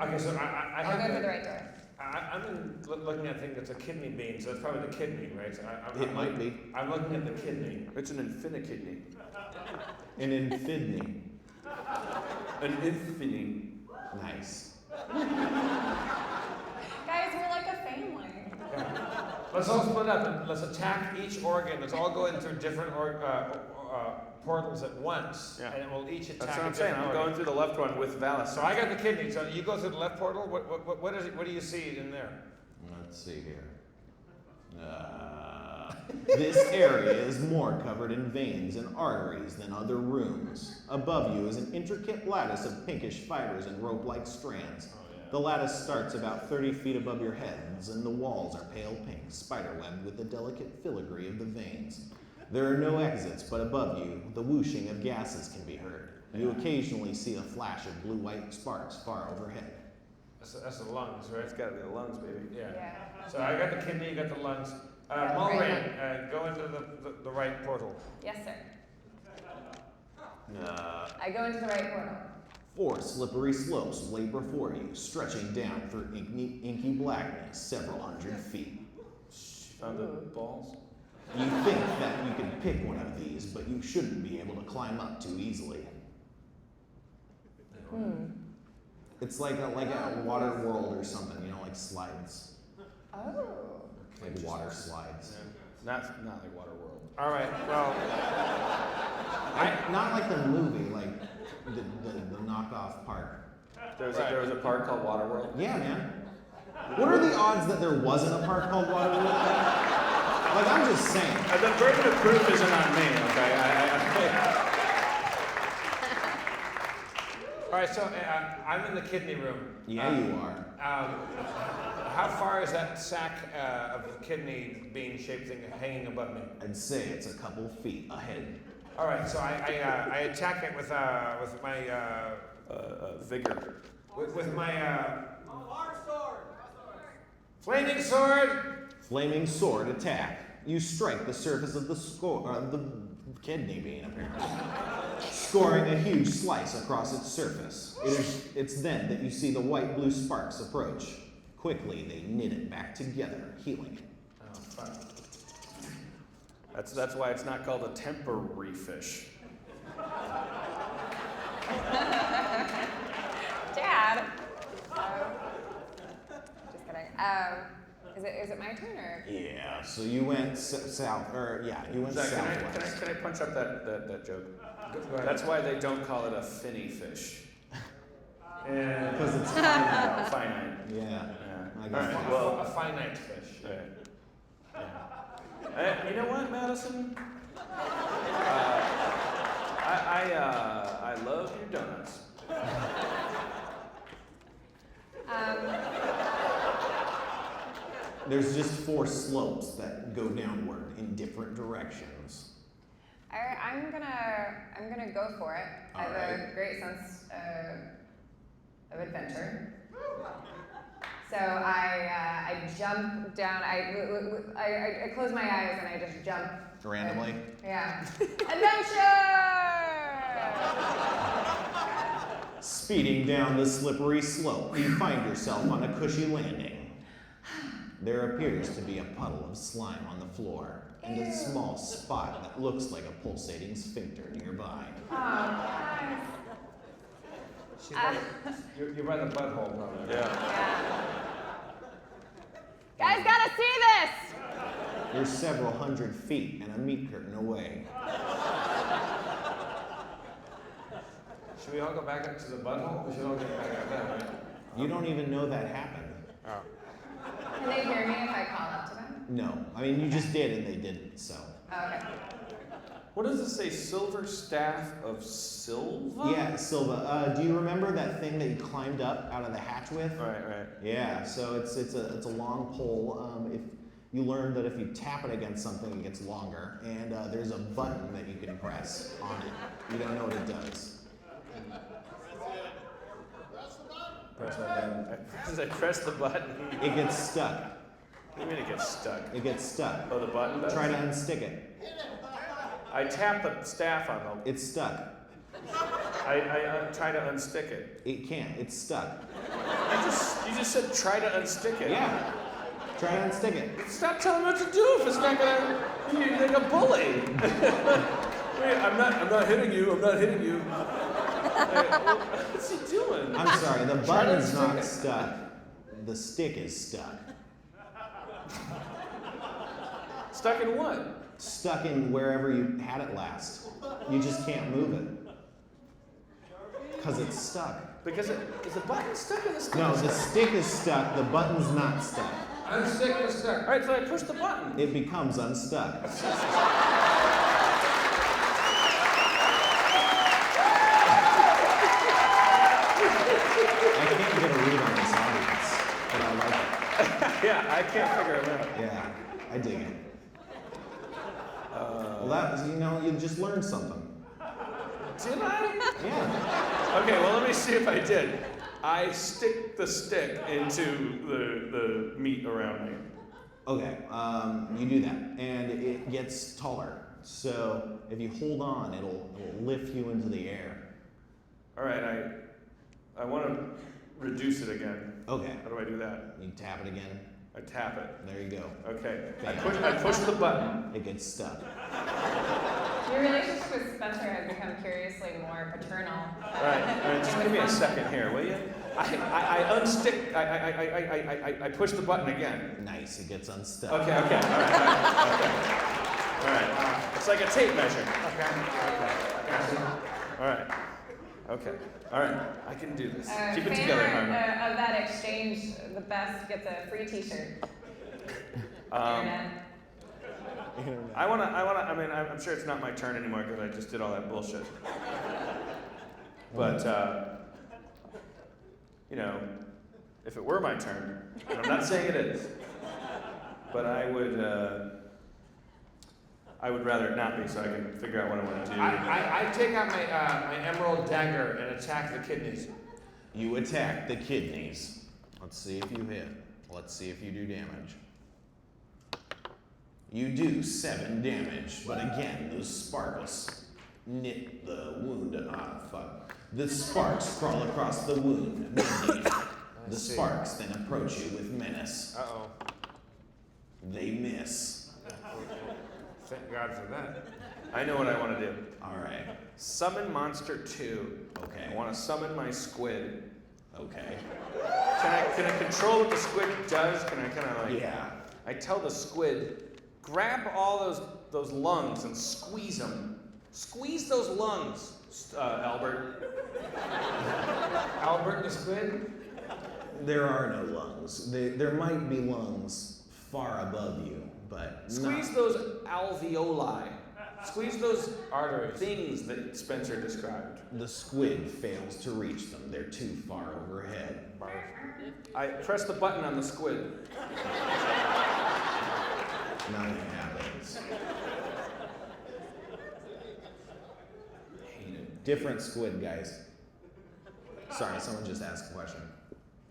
Okay, so I'll go through the right door. I'm looking at a thing that's a kidney bean, so it's probably the kidney, right? So It might be. I'm looking at the kidney. It's an infinikidney. An infidney. An infini. Nice. Guys, we're like a family. Yeah. Let's all split up and let's attack each organ. Let's all go into different portals at once, Yeah. and we'll each attack. That's what I'm saying. I'm going through the left one with Valis. So I got the kidney. So you go through the left portal. What do you see in there? Let's see here. This area is more covered in veins and arteries than other rooms. Above you is an intricate lattice of pinkish fibers and rope-like strands. The lattice starts about 30 feet above your heads, and the walls are pale pink, spiderwebbed with the delicate filigree of the veins. There are no exits, but above you, the whooshing of gases can be heard. You occasionally see a flash of blue-white sparks far overhead. That's the lungs, right? It's gotta be the lungs, baby. Yeah. So I got the kidney, you got the lungs. Mulrain, go into the right portal. Yes, sir. I go into the right portal. 4 slippery slopes lay before you, stretching down through inky blackness several hundred feet. Found the balls? You think that you can pick one of these, but you shouldn't be able to climb up too easily. It's like a water world or something, you know, like slides. Oh. Like water slides. Not like Waterworld. All right, well, Not like the movie, like the knockoff park. There was a park called Waterworld? Yeah, man. What are the odds that there wasn't a park called Waterworld? Like, I'm just saying. The burden of proof isn't on me, okay? all right, so I'm in the kidney room. Yeah, you are. How far is that sack of kidney bean shaped thing hanging above me? I'd say it's a couple feet ahead. All right, so I attack it with my Vigor. with my flaming sword. Flaming sword attack. You strike the surface of the kidney bean, apparently, scoring a huge slice across its surface. It's then that you see the white-blue sparks approach. Quickly, they knit it back together, healing it. Oh, fuck. That's why it's not called a temporary fish. Dad. Just kidding. Is it my turn or? Yeah, so you went south, you went Zach, southwest. can I punch up that joke? Go ahead. That's why they don't call it a finny fish. Because it's finite. Finite. Yeah. I All got right, it. well, A finite fish. You know what, Madison? I love your donuts. There's just 4 slopes that go downward in different directions. I'm gonna go for it. I have a great sense of adventure. So I jump down. I close my eyes and I just jump. Randomly? Yeah. Adventure! Speeding down the slippery slope, you find yourself on a cushy landing. There appears to be a puddle of slime on the floor and a small spot that looks like a pulsating sphincter nearby. Oh, guys. You're by the butthole, probably. Yeah. Guys, gotta see this! You're several hundred feet and a meat curtain away. Should we all go back into the butthole? We should all get back out there, right? You don't even know that happened. Oh. Can they hear me if I call up to them? No. I mean, you just did and they didn't, so. Oh, okay. What does it say? Silver staff of Silva? Yeah, Silva. Do you remember that thing that you climbed up out of the hatch with? Right. Yeah, so it's a long pole. If you learn that if you tap it against something, it gets longer, and there's a button that you can press on it. You don't know what it does. Press that button. As I press the button. It gets stuck. What do you mean it gets stuck? It gets stuck. Oh, the button does? Try to unstick it. I tap the staff on them. It's stuck. I try to unstick it. It can't. It's stuck. You just said try to unstick it. Yeah. Try to unstick it. Stop telling me what to do if it's not gonna. You're like a bully. Wait, I'm not hitting you. I'm not hitting you. What's he doing? I'm sorry. The button's not stuck. The stick is stuck. Stuck in what? Stuck in wherever you had it last. You just can't move it. Because it's stuck. Because is the button stuck in the stick? No, the stick is stuck. The button's not stuck. Unstick the stick. All right, so I push the button. It becomes unstuck. I can't get a read on this audience, but I like it. Yeah, I can't figure it out. Yeah, I dig it. Well, that was, you just learned something. Did I? Yeah. Okay, well, let me see if I did. I stick the stick into the meat around me. Okay, you do that, and it gets taller. So if you hold on, it'll lift you into the air. All right, I want to reduce it again. Okay. How do I do that? You tap it again. I tap it. There you go. Okay. I Bam. push the button. It gets stuck. Your relationship with Spencer has become curiously more paternal. All right, just give me a second here, will you? I unstick. I push the button again. Nice. It gets unstuck. Okay. All right. All right. It's like a tape measure. Okay. All right. Okay. All right. I can do this. Keep it Fan together, art, Harmon. of that exchange, the best gets a free T-shirt. Internet. I mean, I'm sure it's not my turn anymore because I just did all that bullshit. But, if it were my turn, and I'm not saying it is, but I would rather it not be so I can figure out what I want to do. I take out my emerald dagger and attack the kidneys. You attack the kidneys. Let's see if you hit. Let's see if you do damage. You do 7 damage, but again, those sparks knit the wound. Fuck. The sparks crawl across the wound. The sparks then approach you with menace. Uh-oh. They miss. Thank God for that. I know what I want to do. All right. Summon Monster 2. Okay. I want to summon my squid. Okay. Can I control what the squid does? Can I kind of like... Yeah. I tell the squid, grab all those lungs and squeeze them. Squeeze those lungs, Albert. Albert the squid? There are no lungs. There might be lungs far above you, but Squeeze those alveoli. Squeeze those arteries. Things that Spencer described. The squid fails to reach them. They're too far overhead. I press the button on the squid. Nothing happens. Different squid, guys. Sorry, someone just asked a question.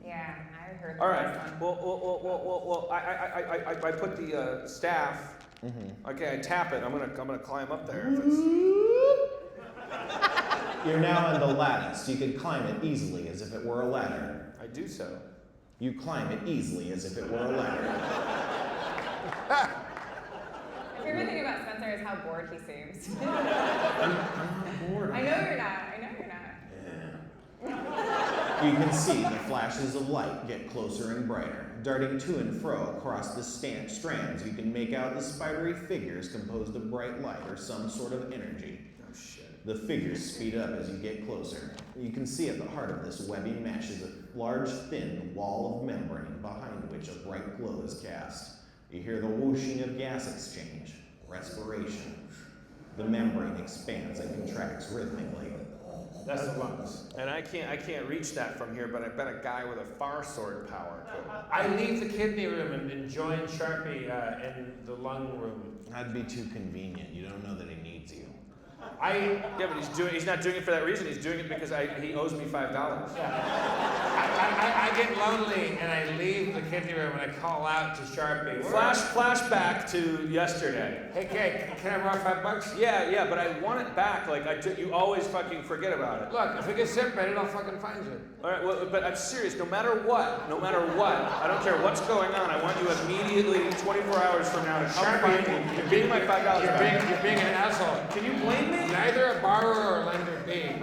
Yeah, I heard that. All right. Well. I put the staff. Mm-hmm. Okay, I tap it. I'm gonna climb up there. If it's... You're now in the lattice. You can climb it easily as if it were a ladder. I do so. You climb it easily as if it were a ladder. My favorite thing about Spencer is how bored he seems. I'm not bored. I know you're not. Yeah. You can see the flashes of light get closer and brighter. Darting to and fro across the strands, you can make out the spidery figures composed of bright light or some sort of energy. Oh shit. The figures speed up as you get closer. You can see at the heart of this webby mesh is a large, thin wall of membrane behind which a bright glow is cast. You hear the whooshing of gas exchange, respiration. The membrane expands and contracts rhythmically. That's the lungs. And I can't reach that from here, but I bet a guy with a far sword power could. I leave the kidney room and join Sharpie in the lung room. That'd be too convenient. You don't know that he needs you. Yeah, but he's not doing it for that reason. He's doing it because he owes me $5. I get lonely and I leave the kidney room and I call out to Sharpie. Flashback to yesterday. Hey, Kay, can I borrow $5? Yeah, but I want it back. Like you always fucking forget about it. Look, if we get separated, I'll fucking find you. All right, well, but I'm serious. No matter what, I don't care what's going on. I want you immediately, 24 hours from now, to come find me. You're being my $5 back. You're being an asshole. Can you blame me? Neither a borrower or lender be.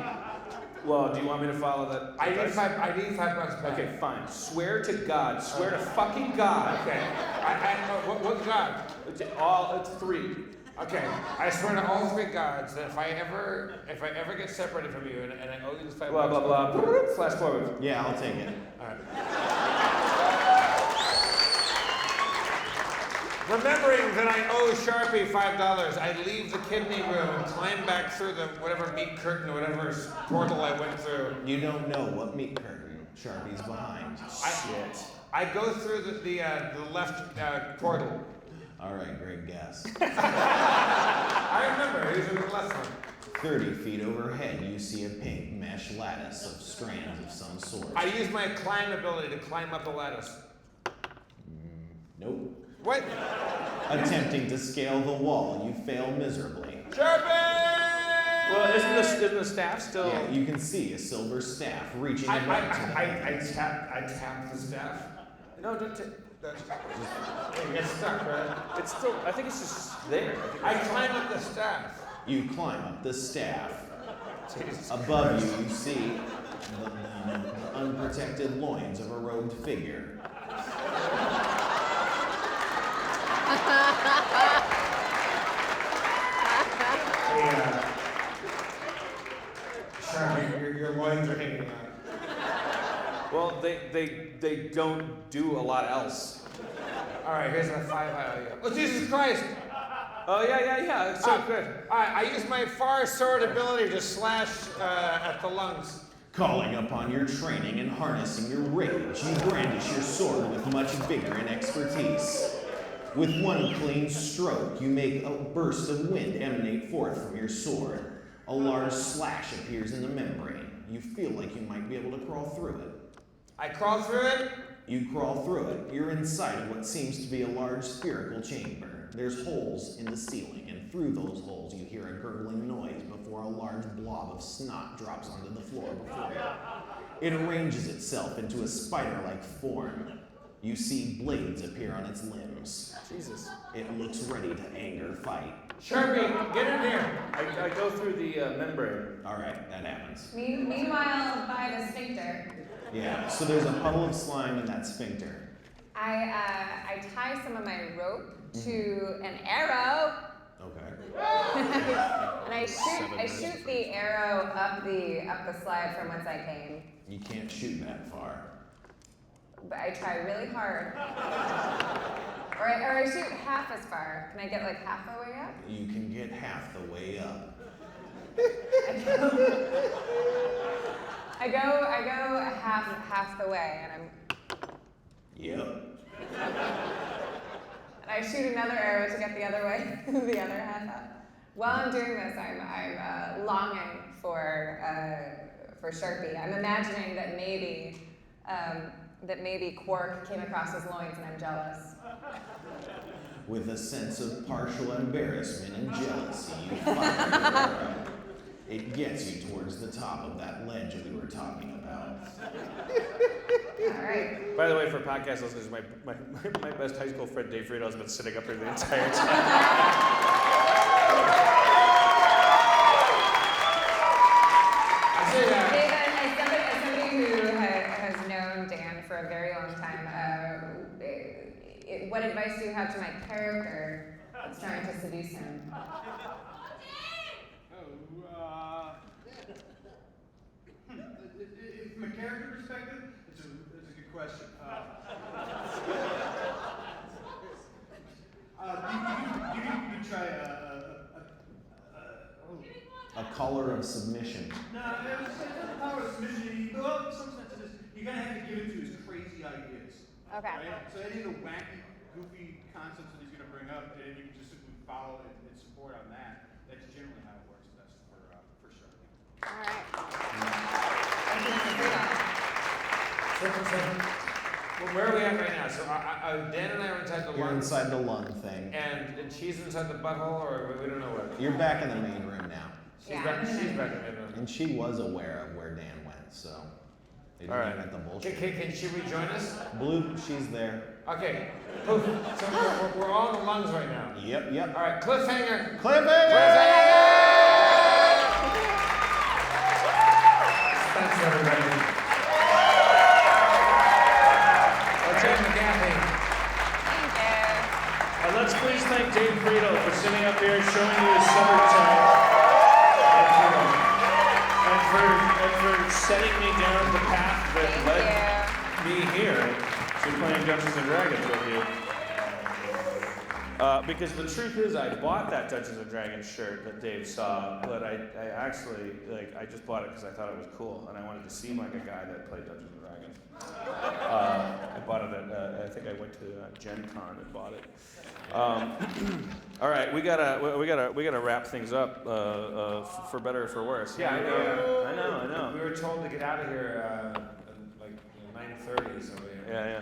Well, do you want me to follow that? I need $5 back. Okay, fine. Swear to God. Swear to fucking God. Okay. What God? It's 3. Okay. I swear to all 3 gods that if I ever get separated from you and I owe you this $5. Blah blah blah. Flash forward. Yeah, I'll take it. All right. Remembering that I owe Sharpie $5, I leave the kidney room, climb back through the whatever meat curtain or whatever portal I went through. You don't know what meat curtain Sharpie's behind. I go through the left portal. All right, great guess. I remember, it was in the left one. 30 feet overhead, you see a pink mesh lattice of strands of some sort. I use my climb ability to climb up the lattice. Nope. What? Attempting to scale the wall, you fail miserably. Sharpie! Well, isn't the staff still? Yeah, you can see a silver staff reaching above to the heavens. I tap the staff. No, don't tap. You get stuck, right? It's still. I think it's just there. I climb up the staff. You climb up the staff. Jesus Above Christ. you see the unprotected loins of a robed figure. Yeah. Sharpie, your loins are hanging out. Well, they don't do a lot else. All right, here's a 5 I owe you. Oh, Jesus Christ! Oh yeah. It's so good. All right, I use my far sword ability to slash at the lungs. Calling upon your training and harnessing your rage, you brandish your sword with much vigor and expertise. With one clean stroke, you make a burst of wind emanate forth from your sword. A large slash appears in the membrane. You feel like you might be able to crawl through it. I crawl through it. You crawl through it. You're inside of what seems to be a large spherical chamber. There's holes in the ceiling, and through those holes you hear a gurgling noise before a large blob of snot drops onto the floor before you. It arranges itself into a spider-like form. You see blades appear on its limbs. Jesus. It looks ready to anger fight. Sharpie, get in here. I go through the membrane. All right, that happens. Meanwhile, by the sphincter, Yeah, so there's a puddle of slime in that sphincter. I tie some of my rope to an arrow. Okay. And I shoot the arrow up the slide from whence I came. You can't shoot that far. But I try really hard. Or I shoot half as far. Can I get like half the way up? You can get half the way up. I go half the way, and Yep. and I shoot another arrow to get the other way, the other half up. While I'm doing this, I'm longing for Sharpie. I'm imagining that maybe Quark came across his loins, and I'm jealous. With a sense of partial embarrassment and jealousy, you fire your arrow. It gets you towards the top of that ledge we were talking about. All right. By the way, for podcast listeners, my best high school friend Dave Frito has been sitting up here the entire time. David, as somebody who has known Dan for a very long time, what advice do you have to my character that's trying to seduce him? From a character perspective, it's a good question. You could try A color of submission. No, it's not the power of submission. Well, in some sense it is. You kind of have to give it to his crazy ideas. Okay. Right? So any of the wacky, goofy concepts that he's going to bring up, and you can just simply follow and support on that. That's generally how it works best for sure. All right. Well, where are we at right now? So Dan and I are inside the You're lung. inside the lung thing. And she's inside the butthole, or we don't know what. You're back in the main room now. She's back in the room. And she was aware of where Dan went, so they didn't All right. invent the bullshit. Can she rejoin us? Blue, she's there. Okay. Poof. So we're all in the lungs right now. Yep. All right. Cliffhanger. Cliffhanger! Thanks, everybody. Jim McGaffey. Thank you. Let's please thank Dave Frito for sitting up here showing you his summertime. And for setting me down the path that led me here to playing Dungeons and Dragons with you. Because the truth is, I bought that Dungeons and Dragons shirt that Dave saw, but I actually, I just bought it because I thought it was cool, and I wanted to seem like a guy that played Dungeons and Dragons. I bought it at, I think I went to Gen Con and bought it. All right, we gotta wrap things up, for better or for worse. Yeah, I know. We were told to get out of here like 9:30, so we. Yeah.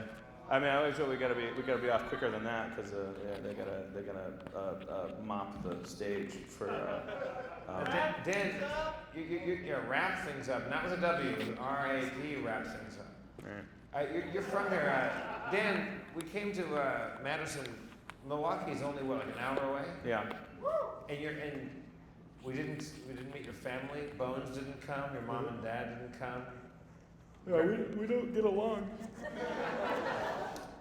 I mean, I always feel we gotta be off quicker than that because they're gonna mop the stage for. Dan, you wrap things up. Not with a W, with an R-A-P. Wrap things up. Right. You're from here, Dan. We came to Madison. Milwaukee's only what, like an hour away? Yeah. And we didn't meet your family. Bones didn't come. Your mom and dad didn't come. Yeah, we don't get along.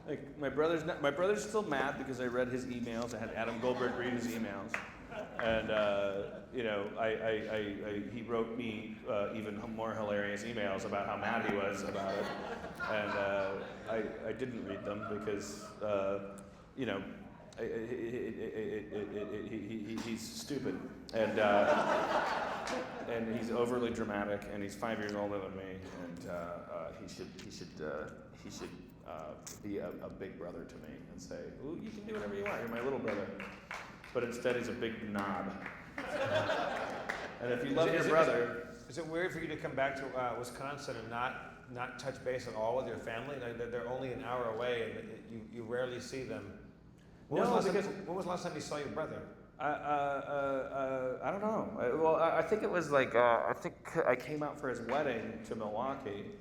Like my brother's still mad because I read his emails. I had Adam Goldberg read his emails, and he wrote me even more hilarious emails about how mad he was about it, and I didn't read them because he's stupid and he's overly dramatic, and he's 5 years older than me, and he should be a big brother to me and say, "Ooh, you can do whatever you want. You're my little brother." But instead, he's a big knob. And if you love your brother, is it weird for you to come back to Wisconsin and not touch base at all with your family? Like they're only an hour away, and you rarely see them. When was the last time you saw your brother? I don't know. I think it was like I think I came out for his wedding to Milwaukee,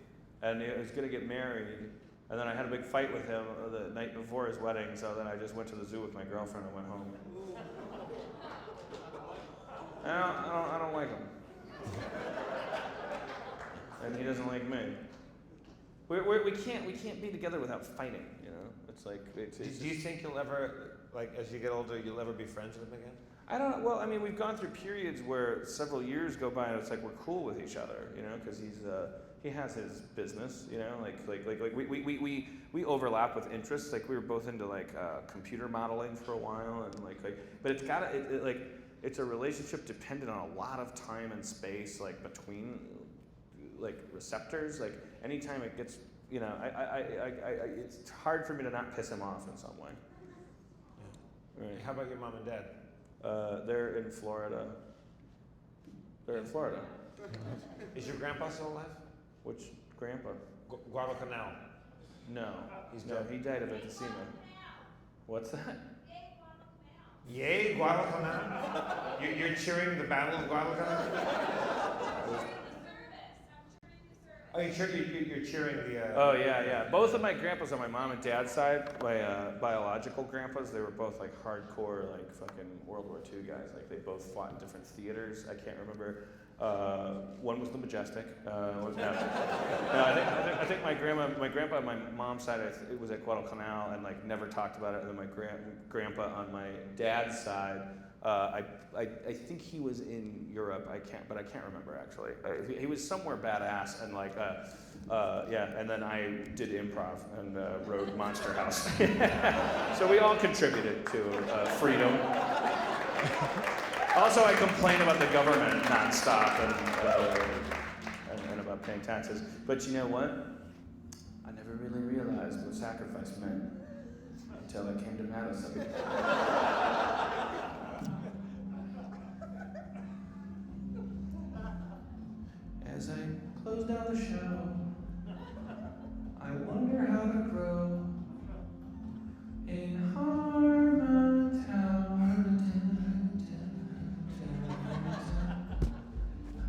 and he was gonna get married, and then I had a big fight with him the night before his wedding. So then I just went to the zoo with my girlfriend and went home. I don't like him, and he doesn't like me. We can't be together without fighting. You know, it's like Do you think you'll ever, like, as you get older, you'll ever be friends with him again? I don't. Well, I mean, we've gone through periods where several years go by, and it's like we're cool with each other, you know, because he has his business, you know, like we overlap with interests. Like we were both into computer modeling for a while, and but it's a relationship dependent on a lot of time and space, like between receptors. Like anytime it gets, you know, it's hard for me to not piss him off in some way. Yeah. Right. How about your mom and dad? They're in Florida. Is your grandpa still alive? Which grandpa? Guadalcanal. No. He's dead. He died of emphysema. What's that? Yay, Guadalcanal? You're cheering the Battle of Guadalcanal? Oh, you're cheering the... Oh, yeah. Both of my grandpas on my mom and dad's side, my biological grandpas, they were both hardcore, fucking World War II guys. They both fought in different theaters. I can't remember. One was the Majestic. I think my grandpa on my mom's side, it was at Guadalcanal, and never talked about it. And then my grandpa on my dad's side, I think he was in Europe. I can't remember actually. He was somewhere badass, and and then I did improv and wrote Monster House. So we all contributed to freedom. Also, I complain about the government nonstop and about paying taxes. But you know what? I never really realized what sacrifice meant until I came to Madison. As I close down the show, I wonder how to grow in Harmontown.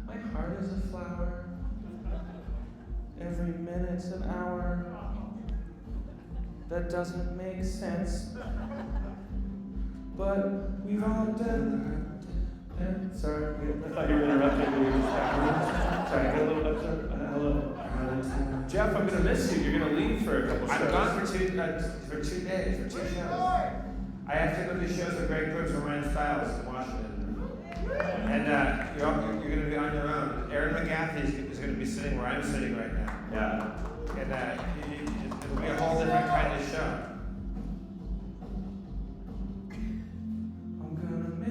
My heart is a flower. Every minute's an hour. That doesn't make sense. But we've all done. Sorry, I thought you were interrupting me. Sorry, hello. Jeff, I'm gonna miss you. You're gonna leave for a couple shows. I'm gone for 2 days, for 2 shows. I have to go to shows with Greg Brooks and Ryan Stiles in Washington. And you're gonna be on your own. Aaron McGaffey is gonna be sitting where I'm sitting right now. Yeah. And it'll be a whole different kind of show.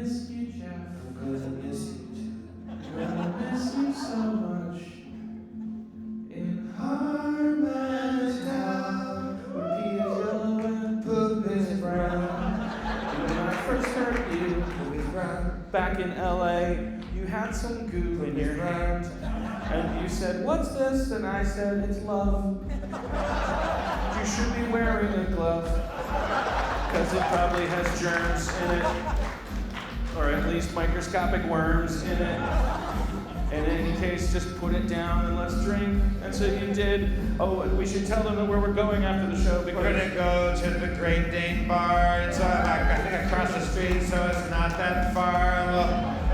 miss you, Jeff. I'm gonna miss you too. Gonna miss you so much. In Harmontown, where pea is yellow and poop is brown. When I first heard you, poop is brown. back in LA, you had some goo in your hand. And you said, what's this? And I said, it's love. You should be wearing a glove, because it probably has germs in it, or at least microscopic worms in it. In any case, just put it down and let's drink. And so you did. Oh, and we should tell them that where we're going after the show, because We're gonna go to the Great Dane Bar. It's I think across the street, so it's not that far.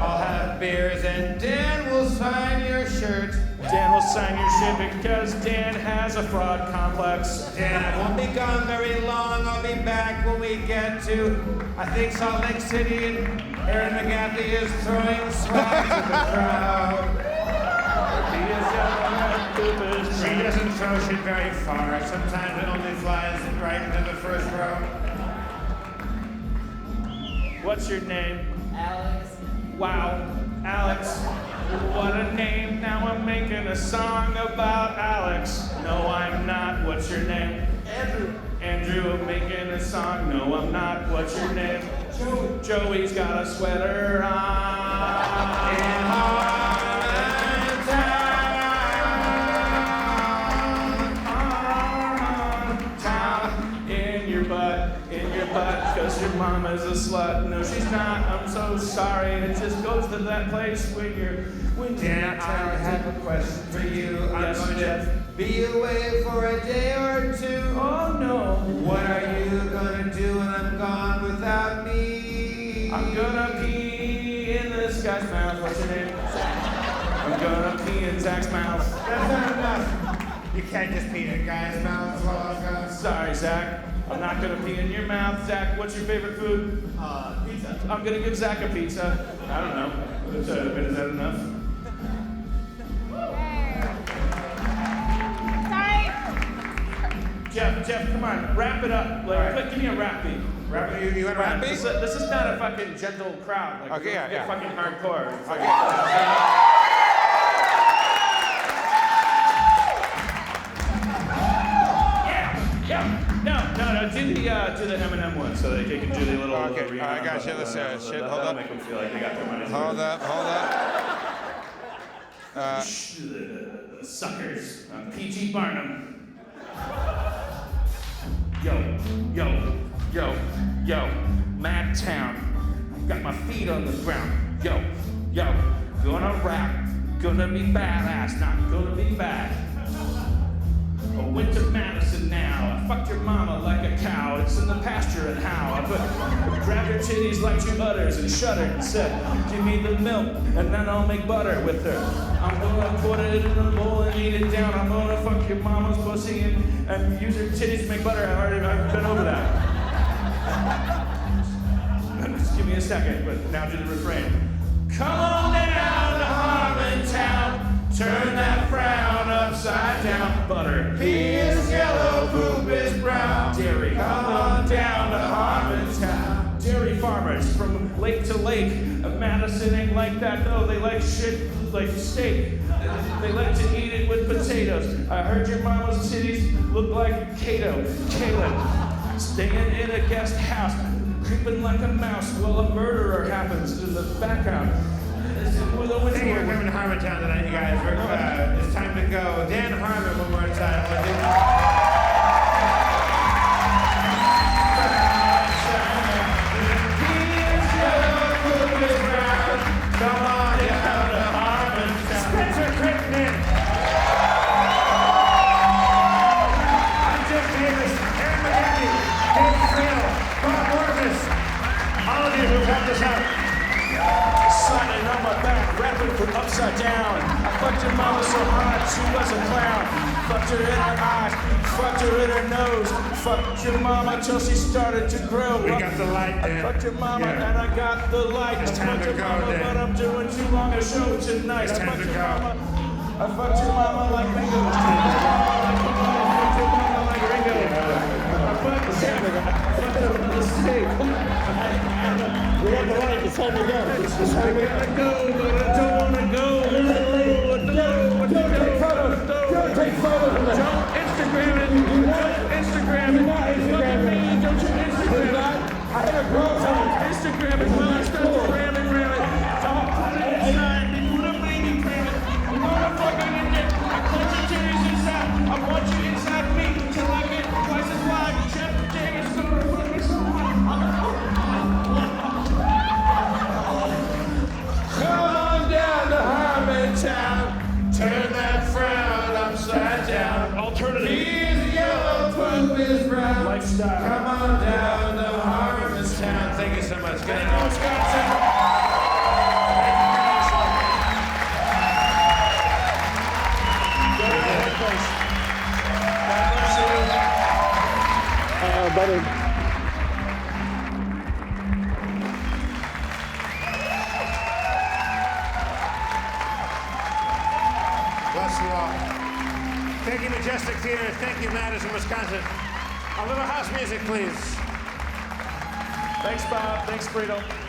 I'll have beers, and Dan will sign your shirt. Dan will sign your shit because Dan has a fraud complex. Dan, I won't be gone very long. I'll be back when we get to, I think, Salt Lake City, and Erin McGathy is throwing swabs at the crowd. She doesn't throw shit very far. Sometimes it only flies right into the first row. What's your name? Alex. Wow, Alex. What a name. Now I'm making a song about Alex. No, I'm not. What's your name? Andrew. Andrew, I'm making a song. No, I'm not. What's your name? Joey. Joey's got a sweater on. In Harmontown. In your butt, cause your mama's a slut. No, she's not. I'm so sorry. It just goes to that place when you're Dan, I have a question for you. Yes, I'm going Jeff. to be away for a day or two. Oh no. What are you gonna do when I'm gone without me? I'm gonna pee in this guy's mouth. What's your name? Zach. I'm gonna pee in Zach's mouth. That's not enough. You can't just pee in a guy's mouth while I'm gone. Sorry, Zach. I'm not gonna pee in your mouth. Zach, what's your favorite food? Pizza. I'm gonna give Zach a pizza. I don't know. Is that enough? Jeff, come on, wrap it up. Like, give me a rap beat. Rap, you want a rap beat? This is not a fucking gentle crowd. Like, Okay, yeah. fucking hardcore. It's like, yeah. No. Do the Eminem one so they can do the little. Okay, Rihanna, I got you. Let's shit. Hold that'll up. make them feel like they got their money's worth. Hold up. Suckers. I'm P.G. Barnum. Yo, Madtown. Got my feet on the ground. Yo, gonna rap. Gonna be badass, not gonna be bad. I went to Madison now. I fucked your mama like a cow. It's in the pasture and how. I grabbed her titties like two udders and shuddered and said, give me the milk and then I'll make butter with her. I'm gonna put it in a bowl and eat it down. I'm gonna fuck your mama's pussy and use her titties to make butter. I've been over that. Just give me a second, but now do the refrain. Come on down to Harmontown. Turn that frown upside down. Butter. Pea is yellow, poop is brown. Dairy. Come on down to Harmontown. Dairy farmers from lake to lake. Madison ain't like that though. They like shit like steak. They like to eat it with potatoes. I heard your mama's titties look like Caleb. Staying in a guest house, creeping like a mouse while a murderer happens in the background. Thank you for coming to Harmontown tonight, you guys. It's time to go. Dan Harmon, one more time. Come on down to Harmontown. Spencer Crittenden. I'm Jeff Davis, Erin McGathy, Dave Friel, Bob Orvis. All of you who helped us out. Sliding on my back, rapping from upside down. I fucked your mama so hard, she was a clown. Fucked her in her eyes, fucked her in her nose. Fucked your mama till she started to grow. We got the light, Dan. I fucked your mama and I got the light. It's I time fucked to your go, mama, Dan. but I'm doing too long a show tonight. It's time to go. I fucked your mama like Ringo. I fucked your mama like Ringo. I fucked her mama like Ringo. I fucked her mama like We have the right. It's time to go. It's time to go. But I don't wanna go. Don't take photos. Don't take photos of that. Don't Instagram it. Don't Instagram it. Not Instagram it. Don't you Instagram it. I had a girlfriend. Instagram it. Well, start to ram it. Don't put it inside. They put a baby ram it. You motherfucking in there. I put your titties inside. I want you inside me till I get twice as wide. Chef J is gonna fucking so Come on down to Harmontown. Turn that frown upside down. alternative He's yellow, 12 is brown. lifestyle. Come on down to Harmontown. Thank you so much. Good night. Wisconsin. Buddy. Bless you all. Thank you, Majestic Theater. Thank you, Madison, Wisconsin. A little house music, please. Thanks, Bob. Thanks, Frito.